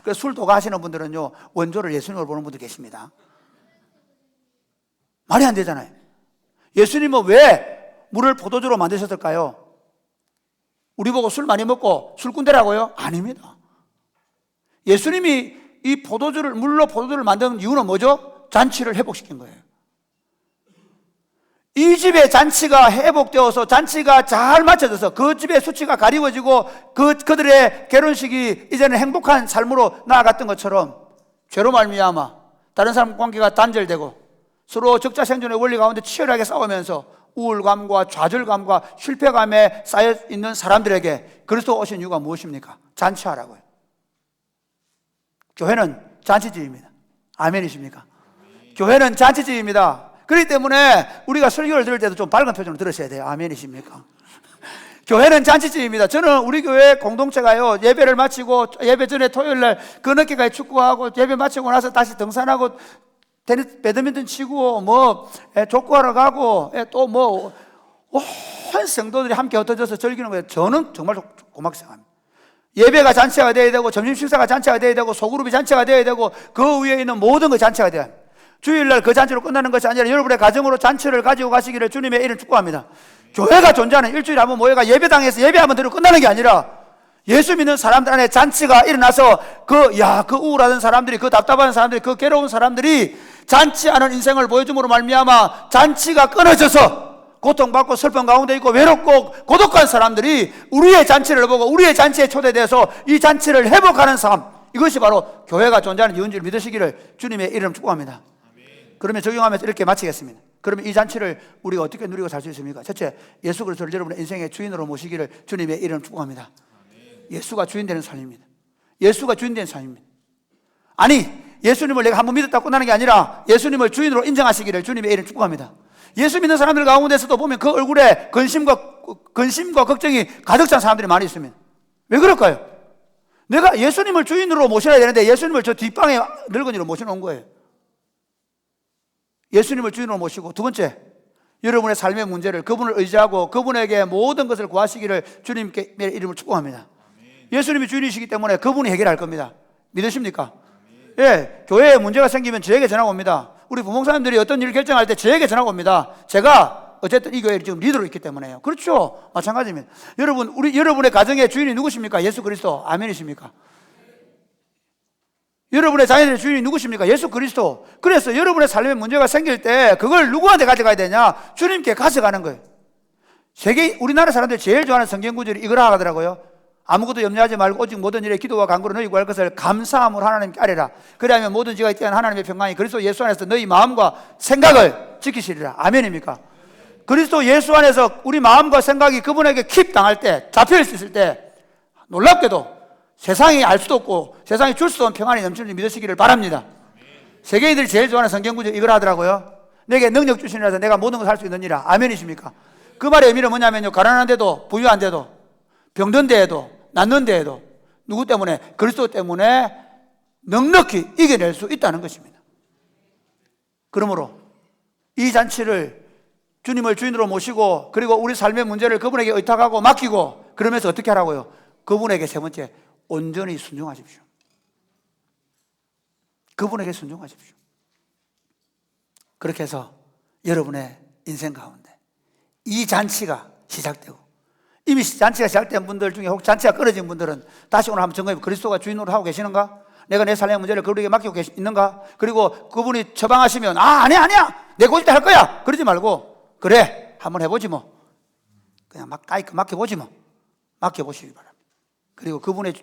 그래서 술 도가하시는 분들은요 원조를 예수님으로 보는 분들 계십니다. 말이 안 되잖아요. 예수님은 왜 물을 포도주로 만드셨을까요? 우리 보고 술 많이 먹고 술꾼대라고요? 아닙니다. 예수님이 이 물로 포도주를 만든 이유는 뭐죠? 잔치를 회복시킨 거예요. 이 집의 잔치가 회복되어서 잔치가 잘 맞춰져서 그 집의 수치가 가리워지고 그들의 결혼식이 이제는 행복한 삶으로 나아갔던 것처럼 죄로 말미암아 다른 사람 관계가 단절되고 서로 적자 생존의 원리 가운데 치열하게 싸우면서 우울감과 좌절감과 실패감에 쌓여있는 사람들에게 그리스도 오신 이유가 무엇입니까? 잔치하라고요. 교회는 잔치집입니다. 아멘이십니까? 교회는 잔치집입니다. 그렇기 때문에 우리가 설교를 들을 때도 좀 밝은 표정으로 들으셔야 돼요. 아멘이십니까? 교회는 잔치집입니다. 저는 우리 교회 공동체가요, 예배를 마치고 예배 전에 토요일날 그늦게까지 축구하고 예배 마치고 나서 다시 등산하고 배드민턴 치고 족구하러 가고 또 온 성도들이 함께 흩어져서 즐기는 거예요. 저는 정말 고맙게 생각합니다. 예배가 잔치가 되어야 되고 점심 식사가 잔치가 되어야 되고 소그룹이 잔치가 되어야 되고 그 위에 있는 모든 거 잔치가 되어야 합니다. 주일날 그 잔치로 끝나는 것이 아니라 여러분의 가정으로 잔치를 가지고 가시기를 주님의 이름 축복합니다. 교회가 존재하는 일주일에 한번 모여가 예배당에서 예배 한번 드리고 끝나는 게 아니라 예수 믿는 사람들 안에 잔치가 일어나서 그 우울하던 사람들이, 그 답답한 사람들이, 그 괴로운 사람들이 잔치하는 인생을 보여줌으로 말미암아 잔치가 끊어져서 고통받고 슬픔 가운데 있고 외롭고 고독한 사람들이 우리의 잔치를 보고 우리의 잔치에 초대돼서 이 잔치를 회복하는 삶, 이것이 바로 교회가 존재하는 이유인 줄 믿으시기를 주님의 이름 축복합니다. 그러면 적용하면서 이렇게 마치겠습니다. 그러면 이 잔치를 우리가 어떻게 누리고 살 수 있습니까? 첫째, 예수 그리스도를 여러분의 인생의 주인으로 모시기를 주님의 이름 축복합니다. 예수가 주인 되는 삶입니다. 예수가 주인 되는 삶입니다. 아니, 예수님을 내가 한번 믿었다 끝나는 게 아니라 예수님을 주인으로 인정하시기를 주님의 이름 축복합니다. 예수 믿는 사람들 가운데서도 보면 그 얼굴에 근심과 걱정이 가득 찬 사람들이 많이 있습니다. 왜 그럴까요? 내가 예수님을 주인으로 모셔야 되는데 예수님을 저 뒷방에 늙은이로 모셔놓은 거예요. 예수님을 주인으로 모시고, 두 번째, 여러분의 삶의 문제를 그분을 의지하고 그분에게 모든 것을 구하시기를 주님께 이름을 축복합니다. 예수님이 주인이시기 때문에 그분이 해결할 겁니다. 믿으십니까? 예, 교회에 문제가 생기면 저에게 전화가 옵니다. 우리 부목사님들이 어떤 일을 결정할 때 저에게 전화가 옵니다. 제가 어쨌든 이 교회를 지금 리더로 있기 때문에요. 그렇죠? 마찬가지입니다. 여러분의 가정의 주인이 누구십니까? 예수 그리스도. 아멘이십니까? 여러분의 자녀들의 주인이 누구십니까? 예수 그리스도. 그래서 여러분의 삶에 문제가 생길 때 그걸 누구한테 가져가야 되냐? 주님께 가져가는 거예요. 우리나라 사람들이 제일 좋아하는 성경 구절이 이거라 하더라고요. 아무것도 염려하지 말고 오직 모든 일에 기도와 간구로 너희 구할 것을 감사함으로 하나님께 아뢰라. 그리하면 모든 지가 있게 한 하나님의 평강이 그리스도 예수 안에서 너희 마음과 생각을 지키시리라. 아멘입니까? 그리스도 예수 안에서 우리 마음과 생각이 그분에게 킵 당할 때, 잡혀 있을 때 놀랍게도 세상이 알 수도 없고 세상이 줄 수 없는 평안이 넘치는 줄 믿으시기를 바랍니다. 세계인들이 제일 좋아하는 성경 구절 이걸 하더라고요. 내게 능력 주시니라서 내가 모든 것을 할 수 있느니라. 아멘이십니까? 그 말의 의미는 뭐냐면요, 가난한데도 부유한데도 병든 데에도 낫는 데에도 누구 때문에? 그리스도 때문에 넉넉히 이겨낼 수 있다는 것입니다. 그러므로 이 잔치를 주님을 주인으로 모시고 그리고 우리 삶의 문제를 그분에게 의탁하고 맡기고 그러면서 어떻게 하라고요? 그분에게 세 번째, 온전히 순종하십시오. 그분에게 순종하십시오. 그렇게 해서 여러분의 인생 가운데 이 잔치가 시작되고, 이미 잔치가 시작된 분들 중에 혹 잔치가 끊어진 분들은 다시 오늘 한번 점검해, 그리스도가 주인으로 하고 계시는가? 내가 내 삶의 문제를 그분에게 맡기고 있는가? 그리고 그분이 처방하시면 아니야 내 고칠 때 할 거야 그러지 말고, 그래 한번 해보지 뭐, 그냥 맡겨보지 뭐, 맡겨보시기 바랍니다. 그리고 그분의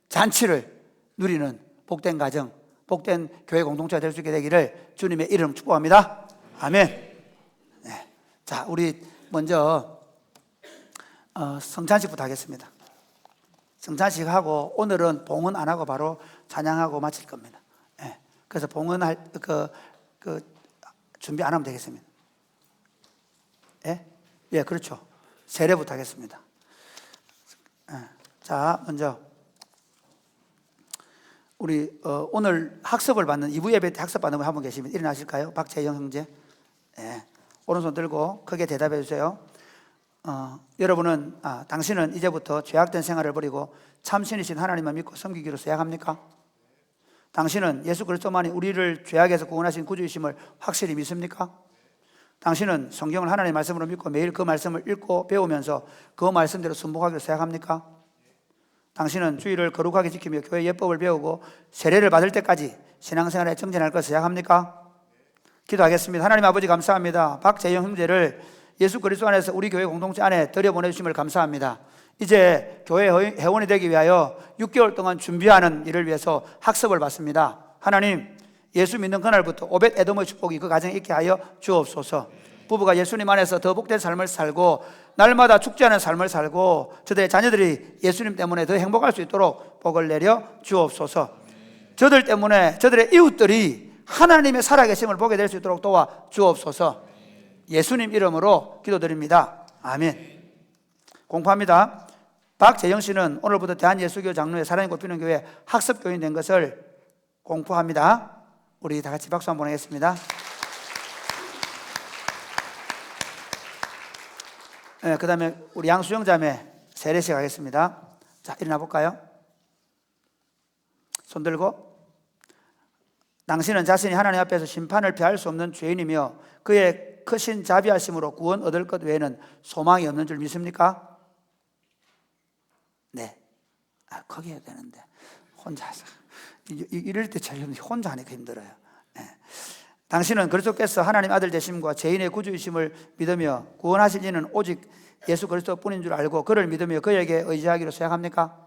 잔치를 누리는 복된 가정, 복된 교회 공동체가 될 수 있게 되기를 주님의 이름 축복합니다. 아멘. 네. 자, 우리 먼저 성찬식부터 하겠습니다. 성찬식 하고 오늘은 봉헌 안 하고 바로 찬양하고 마칠 겁니다. 네. 그래서 봉헌할 준비 안 하면 되겠습니다. 예, 그렇죠. 세례부터 하겠습니다. 자, 먼저 우리 오늘 학습을 받는 2부 예배 때 학습 받는 분 한 분 계시면 일어나실까요? 박재영 형제. 네. 오른손 들고 크게 대답해 주세요. 여러분은 당신은 이제부터 죄악된 생활을 버리고 참신이신 하나님만 믿고 섬기기로 서약합니까? 당신은 예수 그리스도만이 우리를 죄악에서 구원하신 구주이심을 확실히 믿습니까? 당신은 성경을 하나님의 말씀으로 믿고 매일 그 말씀을 읽고 배우면서 그 말씀대로 순복하기로 서약합니까? 당신은 주일을 거룩하게 지키며 교회 예법을 배우고 세례를 받을 때까지 신앙생활에 정진할 것을 생각합니까? 기도하겠습니다. 하나님 아버지 감사합니다. 박재영 형제를 예수 그리스도 안에서 우리 교회 공동체 안에 들여보내주심을 감사합니다. 이제 교회 회원이 되기 위하여 6개월 동안 준비하는 일을 위해서 학습을 받습니다. 하나님, 예수 믿는 그날부터 오벳 에돔의 축복이 그 가정에 있게 하여 주옵소서. 부부가 예수님 안에서 더 복된 삶을 살고 날마다 죽지 않은 삶을 살고 저들의 자녀들이 예수님 때문에 더 행복할 수 있도록 복을 내려 주옵소서. 저들 때문에 저들의 이웃들이 하나님의 살아계심을 보게 될 수 있도록 도와 주옵소서. 예수님 이름으로 기도드립니다. 아멘. 공포합니다. 박재영 씨는 오늘부터 대한예수교 장로회 사랑이 꽃피는 교회 학습교인 된 것을 공포합니다. 우리 다 같이 박수 한번 하겠습니다. 네, 그 다음에 우리 양수영 자매 세례식 하겠습니다. 자, 일어나 볼까요? 손 들고. 당신은 자신이 하나님 앞에서 심판을 피할 수 없는 죄인이며 그의 크신 자비하심으로 구원 얻을 것 외에는 소망이 없는 줄 믿습니까? 네. 거기 해야 되는데 혼자서 이럴 때 제일 혼자 하니까 힘들어요. 네. 당신은 그리스도께서 하나님 아들 되심과 죄인의 구주이심을 믿으며 구원하실 이는 오직 예수 그리스도뿐인 줄 알고 그를 믿으며 그에게 의지하기로 생각합니까?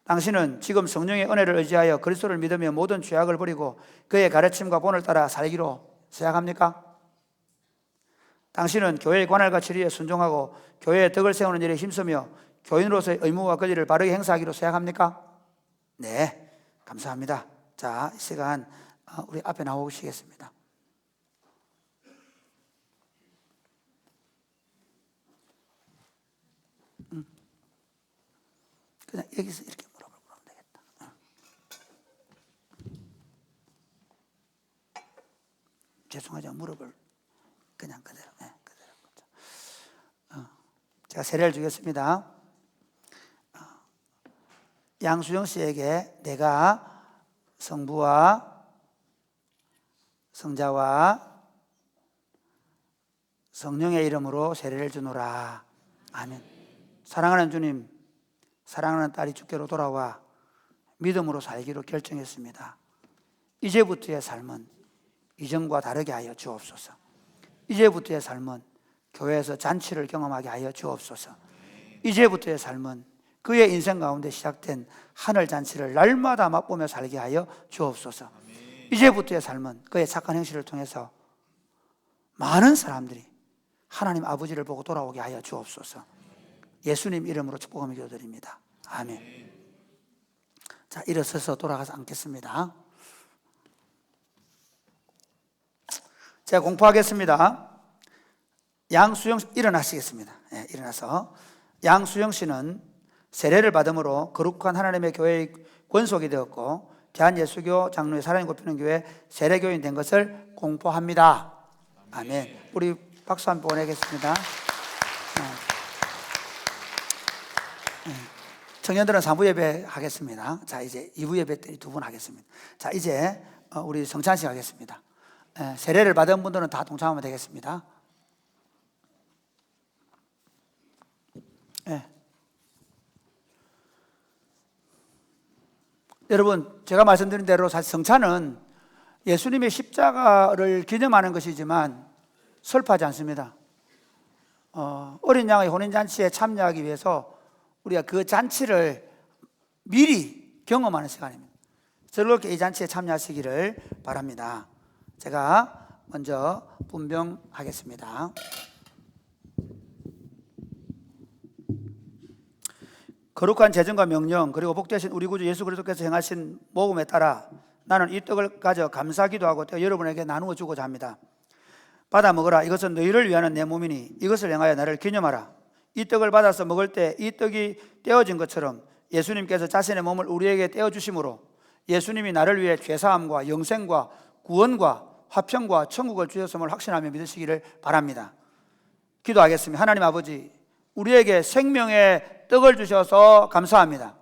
당신은 지금 성령의 은혜를 의지하여 그리스도를 믿으며 모든 죄악을 버리고 그의 가르침과 본을 따라 살기로 생각합니까? 당신은 교회의 관할과 지리에 순종하고 교회의 덕을 세우는 일에 힘쓰며 교인으로서의 의무와 권리를 바르게 행사하기로 생각합니까? 네, 감사합니다. 자, 이 시간 우리 앞에 나오시겠습니다. 그냥 여기서 이렇게 물어보면 되겠다. 죄송하지만 무릎을 그냥 그대로, 네, 그대로. 제가 세례를 주겠습니다. 양수영 씨에게 내가 성부와 성자와 성령의 이름으로 세례를 주노라. 아멘. 사랑하는 주님, 사랑하는 딸이 주께로 돌아와 믿음으로 살기로 결정했습니다. 이제부터의 삶은 이전과 다르게 하여 주옵소서. 이제부터의 삶은 교회에서 잔치를 경험하게 하여 주옵소서. 이제부터의 삶은 그의 인생 가운데 시작된 하늘 잔치를 날마다 맛보며 살게 하여 주옵소서. 이제부터의 삶은 그의 착한 행실을 통해서 많은 사람들이 하나님 아버지를 보고 돌아오게 하여 주옵소서. 예수님 이름으로 축복하며 기도드립니다. 아멘. 자, 일어서서 돌아가서 앉겠습니다. 제가 공포하겠습니다. 양수영 씨, 일어나시겠습니다. 네, 일어나서. 양수영 씨는 세례를 받음으로 거룩한 하나님의 교회의 권속이 되었고 대한예수교 장로의 사랑이 꼽히는 교회 세례교인 된 것을 공포합니다. 아멘. 우리 박수 한번 보내겠습니다. 청년들은 3부 예배 하겠습니다. 자, 이제 2부 예배 때 2분 하겠습니다. 자, 이제 우리 성찬식 하겠습니다. 세례를 받은 분들은 다 동참하면 되겠습니다. 네. 여러분, 제가 말씀드린 대로 사실 성찬은 예수님의 십자가를 기념하는 것이지만 설파하지 않습니다. 어린 양의 혼인잔치에 참여하기 위해서 우리가 그 잔치를 미리 경험하는 시간입니다. 즐겁게 이 잔치에 참여하시기를 바랍니다. 제가 먼저 분병하겠습니다. 거룩한 재정과 명령 그리고 복되신 우리 구주 예수 그리스도께서 행하신 모험에 따라 나는 이 떡을 가져 감사기도하고 여러분에게 나누어 주고자 합니다. 받아 먹으라. 이것은 너희를 위하는 내 몸이니 이것을 행하여 나를 기념하라. 이 떡을 받아서 먹을 때 이 떡이 떼어진 것처럼 예수님께서 자신의 몸을 우리에게 떼어주심으로 예수님이 나를 위해 죄사함과 영생과 구원과 화평과 천국을 주셨음을 확신하며 믿으시기를 바랍니다. 기도하겠습니다. 하나님 아버지, 우리에게 생명의 떡을 주셔서 감사합니다.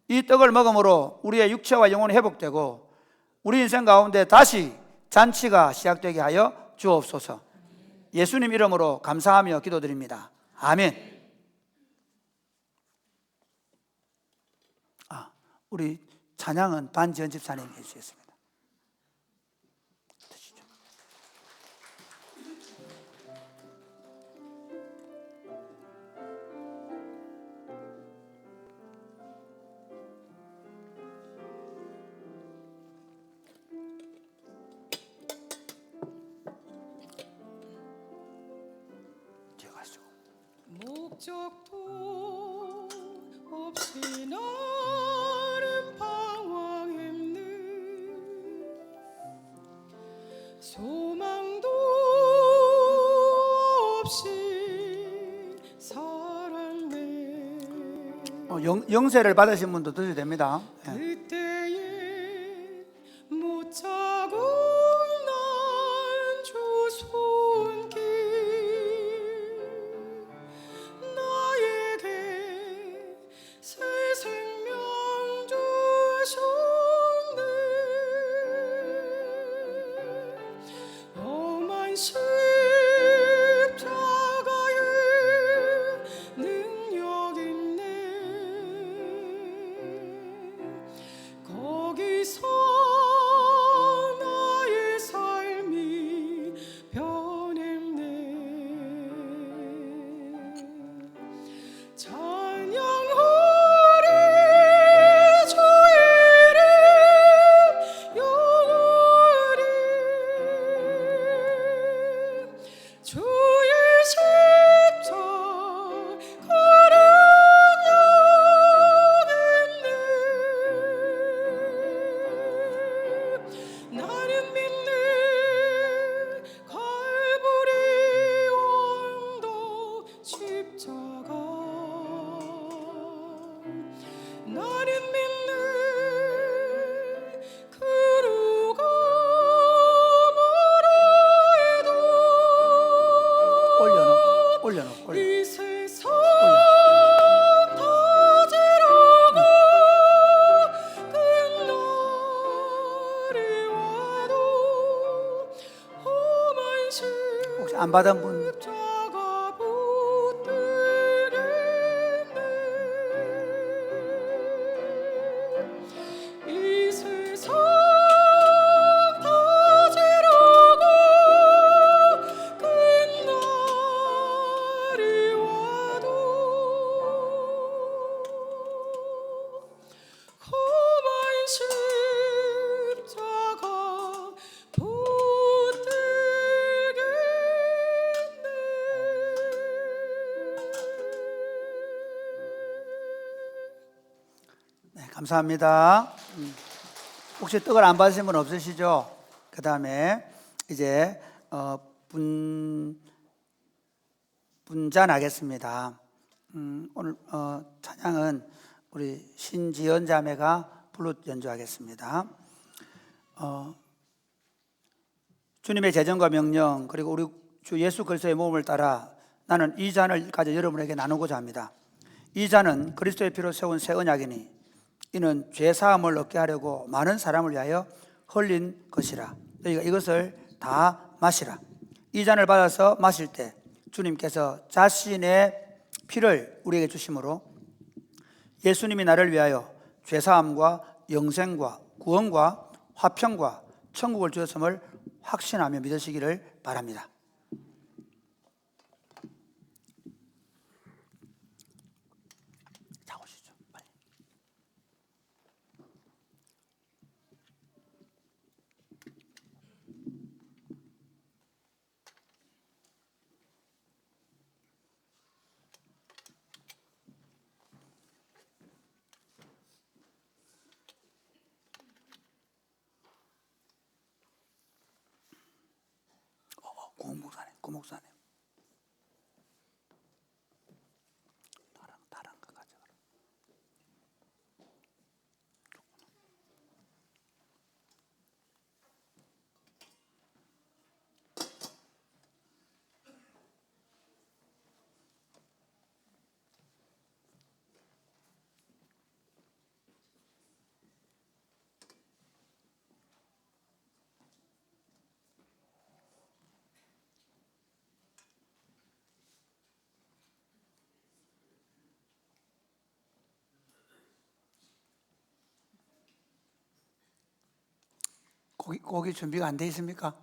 이 떡을 먹음으로 우리의 육체와 영혼이 회복되고 우리 인생 가운데 다시 잔치가 시작되게 하여 주옵소서. 예수님 이름으로 감사하며 기도드립니다. 아멘. 우리 찬양은 반지연 집사님이 해주셨습니다. 드시죠. 목적도 없이 나를 방황했네. 소망도 없이 살았네. 영세를 받으신 분도 드셔도 됩니다. 그때에 못 자고 난 주 손길 나에게 새 생명 주셨네. 험한 삶 안 받은 분 십자가 붙들겠네 이 세상 다 지르고 끝날이 와도 험한 십자가 붙들겠네. 네, 감사합니다. 혹시 떡을 안 받으신 분 없으시죠? 그 다음에 이제 분잔하겠습니다. 오늘 찬양은 우리 신지연 자매가 플룻 연주하겠습니다. 주님의 재정과 명령 그리고 우리 주 예수 그리스도의 몸을 따라 나는 이 잔을 가져 여러분에게 나누고자 합니다. 이 잔은 그리스도의 피로 세운 새 언약이니 이는 죄 사함을 얻게 하려고 많은 사람을 위하여 흘린 것이라. 너희가 이것을 다 마시라. 이 잔을 받아서 마실 때 주님께서 자신의 피를 우리에게 주심으로 예수님이 나를 위하여 죄 사함과 영생과 구원과 화평과 천국을 주었음을 확신하며 믿으시기를 바랍니다. 자, 오시죠. 빨리. 고목사님. 다른 거 가져가라. 고기 준비가 안 돼 있습니까?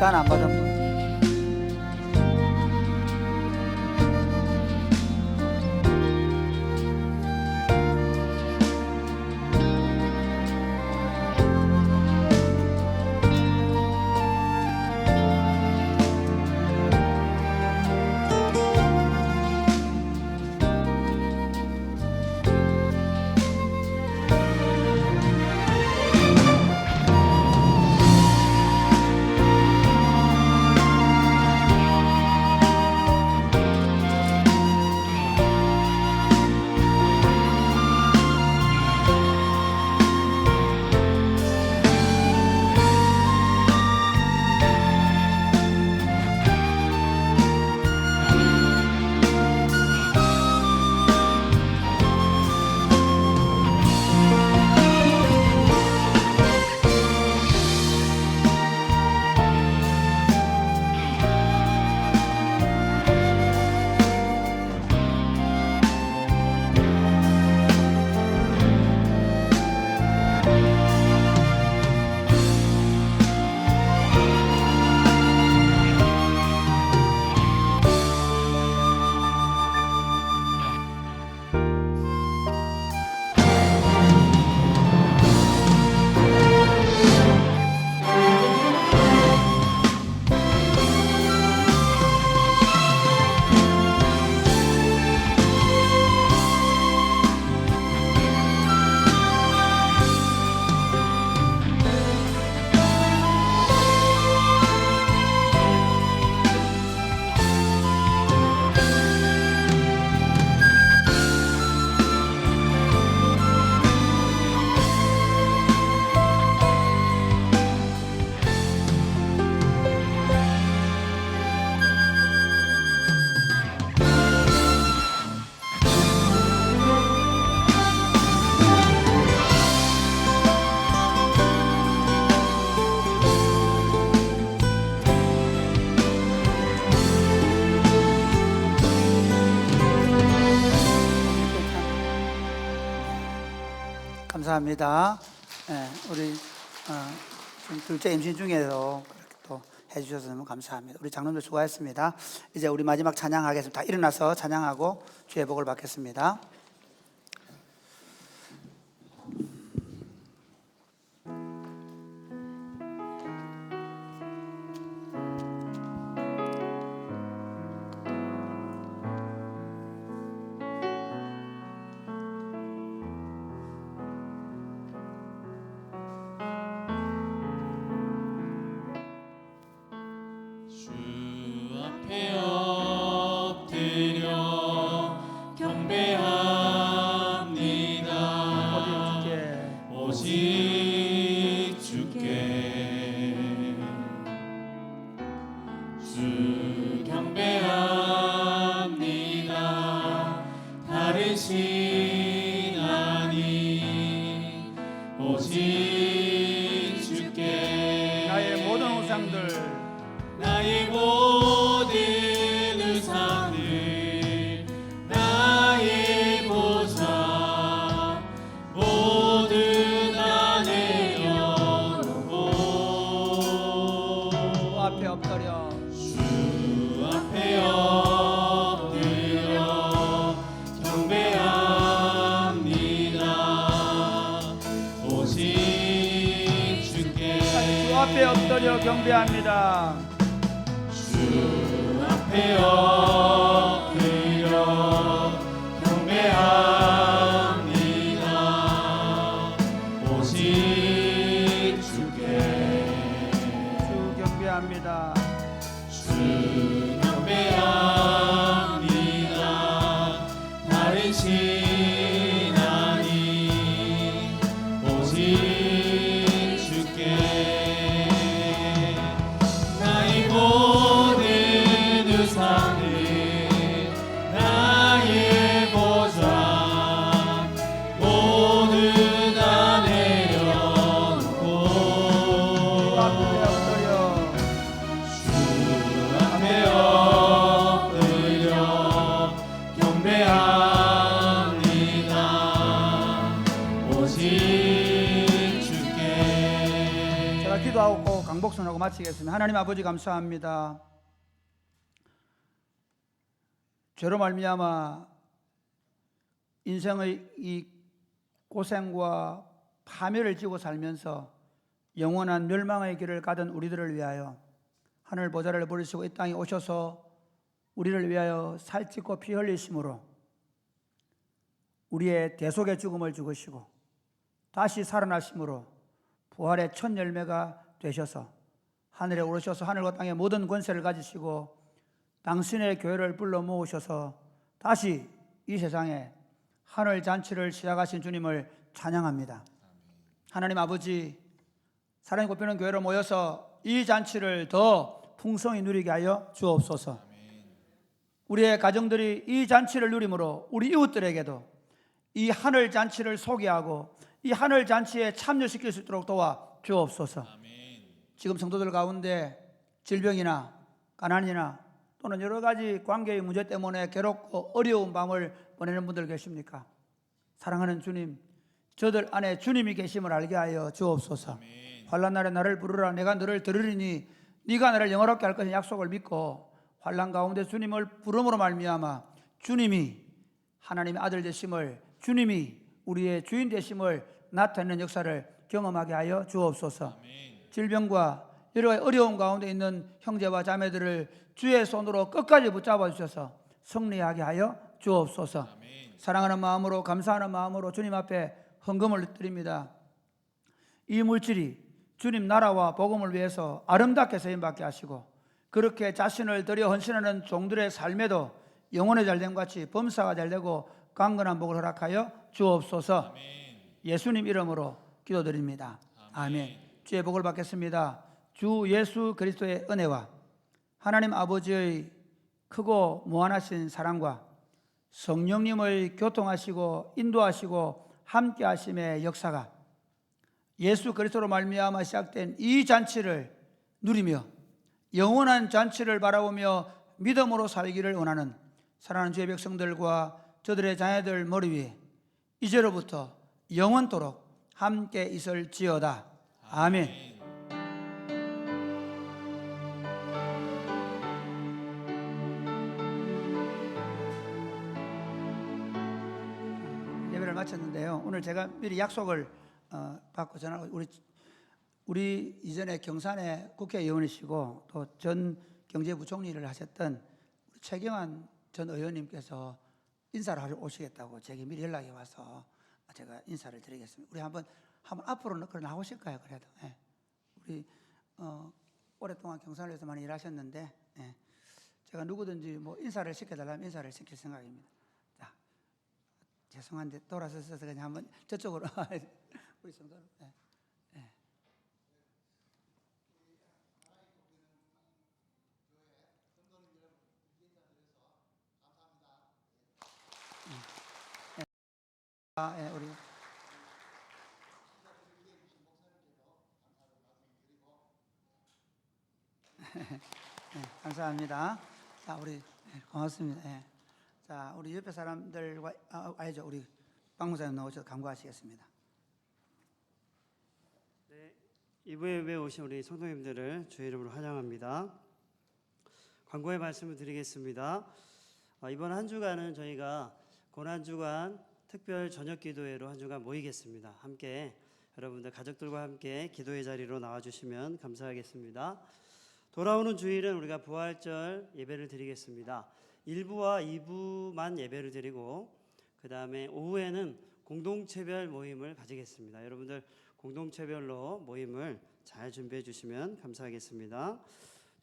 예반 안 받은 분. 감사합니다. 우리 지금 둘째 임신 중에도 그렇게 또 해주셔서 너무 감사합니다. 우리 장로님들 수고하셨습니다. 이제 우리 마지막 찬양하겠습니다. 다 일어나서 찬양하고 주의 복을 받겠습니다. 주 앞에 엎드려 경배합니다. 오직 주께 주 경배합니다. 다른 신 아니 오직 주께 나의 모든 우상들 나의 모든 우상들 나의 보좌 모두 다 내려놓고 주 앞에 엎드려 주 앞에 엎드려 경배합니다. 오직 주께 주 앞에 엎드려 경배합니다. 주 앞에 엎드려 경배합니다. 오직 주께 주 경배합니다. 주 경배합니다. 다른 신 아니 오직 주께 나의 모든 우상을 나의 보좌 모두 다 내려놓고 주 앞에 엎드려 주 앞에 엎드려 경배합니다. 오직 주께 제가 기도하고 강복순하고 마치겠습니다. 하나님 아버지 감사합니다. 죄로 말미암아 인생의 이 고생과 파멸을 지고 살면서 영원한 멸망의 길을 가던 우리들을 위하여 하늘 보좌를 버리시고 이 땅에 오셔서 우리를 위하여 살찌고 피 흘리심으로 우리의 대속의 죽음을 죽으시고 다시 살아나심으로 부활의 첫 열매가 되셔서 하늘에 오르셔서 하늘과 땅의 모든 권세를 가지시고 당신의 교회를 불러 모으셔서 다시 이 세상에 하늘 잔치를 시작하신 주님을 찬양합니다. 하나님 아버지, 사랑이 곱히는 교회로 모여서 이 잔치를 더 풍성히 누리게 하여 주옵소서. 우리의 가정들이 이 잔치를 누림으로 우리 이웃들에게도 이 하늘 잔치를 소개하고 이 하늘 잔치에 참여시킬 수 있도록 도와 주옵소서. 지금 성도들 가운데 질병이나 가난이나 또는 여러 가지 관계의 문제 때문에 괴롭고 어려운 밤을 보내는 분들 계십니까? 사랑하는 주님, 저들 안에 주님이 계심을 알게 하여 주옵소서. 환난 날에 나를 부르라. 내가 너를 들으리니 네가 나를 영화롭게 할 것인 약속을 믿고 환난 가운데 주님을 부름으로 말미암아 주님이 하나님의 아들 되심을, 주님이 우리의 주인 되심을 나타내는 역사를 경험하게 하여 주옵소서. 질병과 여러 가지 어려운 가운데 있는 형제와 자매들을 주의 손으로 끝까지 붙잡아 주셔서 승리하게 하여 주옵소서. 사랑하는 마음으로, 감사하는 마음으로 주님 앞에 헌금을 드립니다. 이 물질이 주님 나라와 복음을 위해서 아름답게 쓰임받게 하시고 그렇게 자신을 들여 헌신하는 종들의 삶에도 영혼의 잘됨 같이 범사가 잘되고 강건한 복을 허락하여 주옵소서. 예수님 이름으로 기도드립니다. 아멘. 주의 복을 받겠습니다. 주 예수 그리스도의 은혜와 하나님 아버지의 크고 무한하신 사랑과 성령님의 교통하시고 인도하시고 함께하심의 역사가 예수 그리스도로 말미암아 시작된 이 잔치를 누리며 영원한 잔치를 바라보며 믿음으로 살기를 원하는 사랑하는 주의 백성들과 저들의 자녀들 머리 위에 이제로부터 영원토록 함께 있을지어다. 아멘. 예배를 마쳤는데요. 오늘 제가 미리 약속을 받고 전하고 우리 이전에 경산의 국회의원이시고 또 전 경제부총리를 하셨던 우리 최경환 전 의원님께서 인사를 하러 오시겠다고 제게 미리 연락이 와서 제가 인사를 드리겠습니다. 우리 한번 앞으로 나오실까요? 그래도 우리 오랫동안 경산을 위해서 많이 일하셨는데 제가 누구든지 뭐 인사를 시켜달라면 인사를 시킬 생각입니다. 자, 죄송한데 돌아서서 그냥 한번 저쪽으로 우리 성도는 우리 감사합니다. 자, 우리 고맙습니다. 자, 우리 옆에 사람들과 아니죠, 우리 박무사님 나오셔서 간구하시겠습니다. 네, 이부 예배에 오신 우리 성도님들을 주의 이름으로 환영합니다. 광고의 말씀을 드리겠습니다. 이번 한 주간은 저희가 고난주간 특별 저녁 기도회로 한 주간 모이겠습니다. 함께 여러분들 가족들과 함께 기도의 자리로 나와주시면 감사하겠습니다. 돌아오는 주일은 우리가 부활절 예배를 드리겠습니다. 1부와 2부만 예배를 드리고 그 다음에 오후에는 공동체별 모임을 가지겠습니다. 여러분들 공동체별로 모임을 잘 준비해 주시면 감사하겠습니다.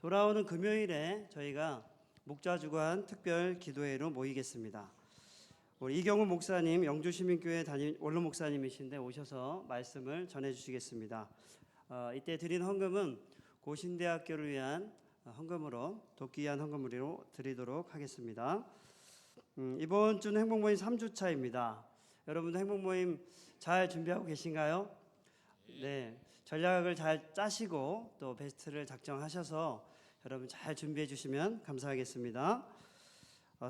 돌아오는 금요일에 저희가 목자주간 특별 기도회로 모이겠습니다. 우리 이경우 목사님, 영주시민교회 담임 원로 목사님이신데 오셔서 말씀을 전해 주시겠습니다. 이때 드린 헌금은 고신대학교를 위한 헌금으로 돕기위한 헌금으로 드리도록 하겠습니다. 이번 주는 행복모임 3주차입니다. 여러분들 행복모임 잘 준비하고 계신가요? 네, 전략을 잘 짜시고 또 베스트를 작정하셔서 여러분 잘 준비해 주시면 감사하겠습니다.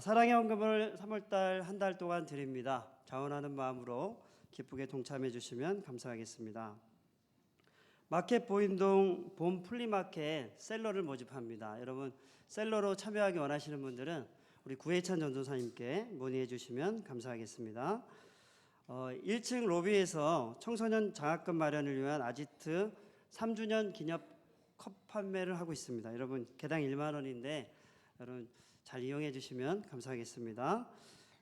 사랑의 헌금을 3월달 한 달 동안 드립니다. 자원하는 마음으로 기쁘게 동참해 주시면 감사하겠습니다. 마켓 보인동 봄 플리마켓 셀러를 모집합니다. 여러분 셀러로 참여하기 원하시는 분들은 우리 구혜찬 전도사님께 문의해 주시면 감사하겠습니다. 1층 로비에서 청소년 장학금 마련을 위한 아지트 3주년 기념 컵 판매를 하고 있습니다. 여러분 개당 1만 원인데 여러분 잘 이용해 주시면 감사하겠습니다.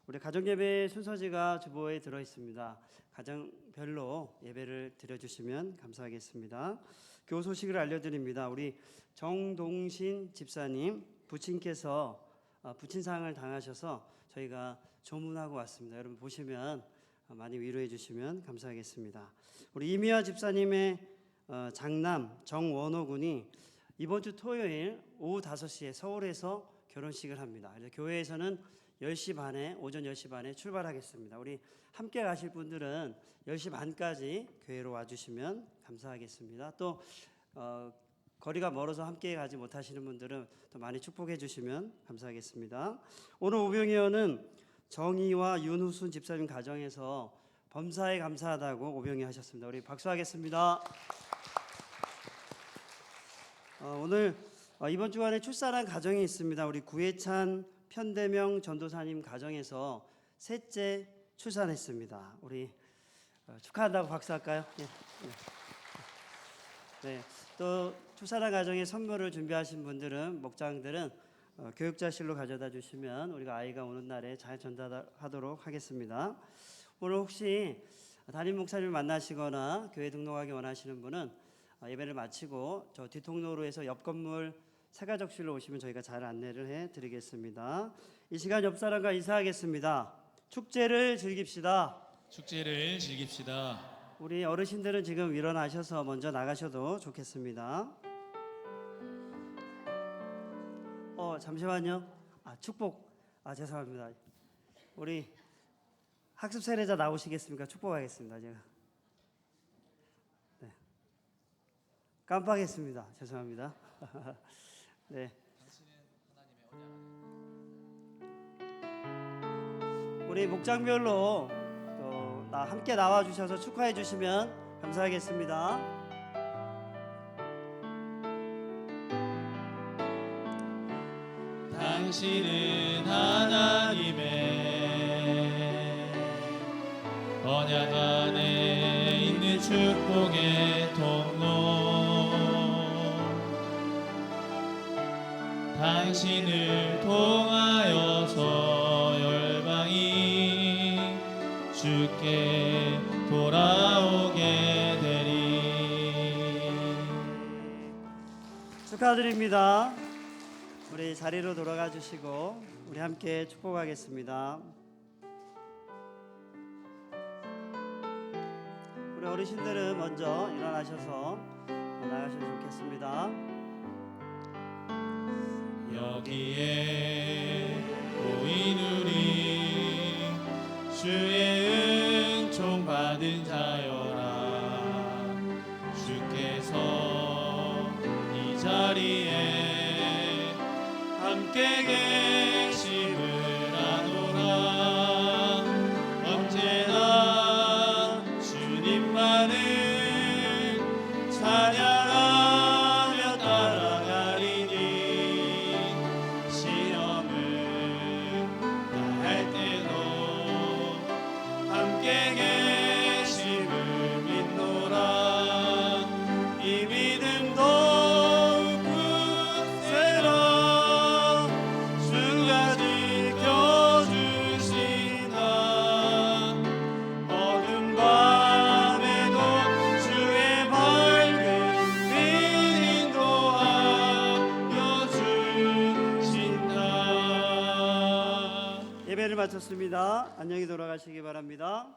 우리 가정예배 순서지가 주보에 들어 있습니다. 가정별로 예배를 드려주시면 감사하겠습니다. 교우 소식을 알려드립니다. 우리 정동신 집사님 부친께서 부친상을 당하셔서 저희가 조문하고 왔습니다. 여러분 보시면 많이 위로해 주시면 감사하겠습니다. 우리 이미화 집사님의 장남 정원호 군이 이번 주 토요일 오후 5시에 서울에서 결혼식을 합니다. 그래서 교회에서는 10시 반에 오전 10시 반에 출발하겠습니다. 우리 함께 가실 분들은 10시 반까지 교회로 와주시면 감사하겠습니다. 또 거리가 멀어서 함께 가지 못하시는 분들은 또 많이 축복해 주시면 감사하겠습니다. 오늘 오병이어는 정희와 윤후순 집사님 가정에서 범사에 감사하다고 오병이 하셨습니다. 우리 박수하겠습니다. 오늘 이번 주간에 출산한 가정이 있습니다. 우리 구혜찬 편대명 전도사님 가정에서 셋째 출산했습니다. 우리 축하한다고 박수할까요? 네. 네. 또 출산한 가정에 선물을 준비하신 분들은 목장들은 교육자실로 가져다 주시면 우리가 아이가 오는 날에 잘 전달하도록 하겠습니다. 오늘 혹시 담임 목사님을 만나시거나 교회 등록하기 원하시는 분은 예배를 마치고 저 뒷통로로 해서 옆 건물 세가족실로 오시면 저희가 잘 안내를 해드리겠습니다. 이 시간 옆 사람과 인사하겠습니다. 축제를 즐깁시다. 축제를 즐깁시다. 우리 어르신들은 지금 일어나셔서 먼저 나가셔도 좋겠습니다. 잠시만요. 축복. 죄송합니다. 우리 학습 세례자 나오시겠습니까? 축복하겠습니다. 제가. 네. 깜빡했습니다. 죄송합니다. 네. 우리 목장별로 또 함께 나와 주셔서 축하해 주시면 감사하겠습니다. 당신은 하나님의 언약 안에 있는 축복의 통로. 당신을 통하여서 열방이 주께 돌아오게 되리. 축하드립니다. 우리 자리로 돌아가 주시고 우리 함께 축복하겠습니다. 우리 어르신들은 먼저 일어나셔서 나가시면 좋겠습니다. 여기에 모인 우리 주의 은총 받은 자여라. 주께서 이 자리에 함께 계심을 아노라. 언제나 주님만을 찬양하며 따라가리니. 시험을 다할 때도 함께 계심을 믿노라. 이 믿음도 굳세라. 주가 지켜주시나. 어두운 밤에도 주의 밝은 빛 인도하여 주신다. 예배를 마쳤습니다. 안녕히 돌아가시기 바랍니다.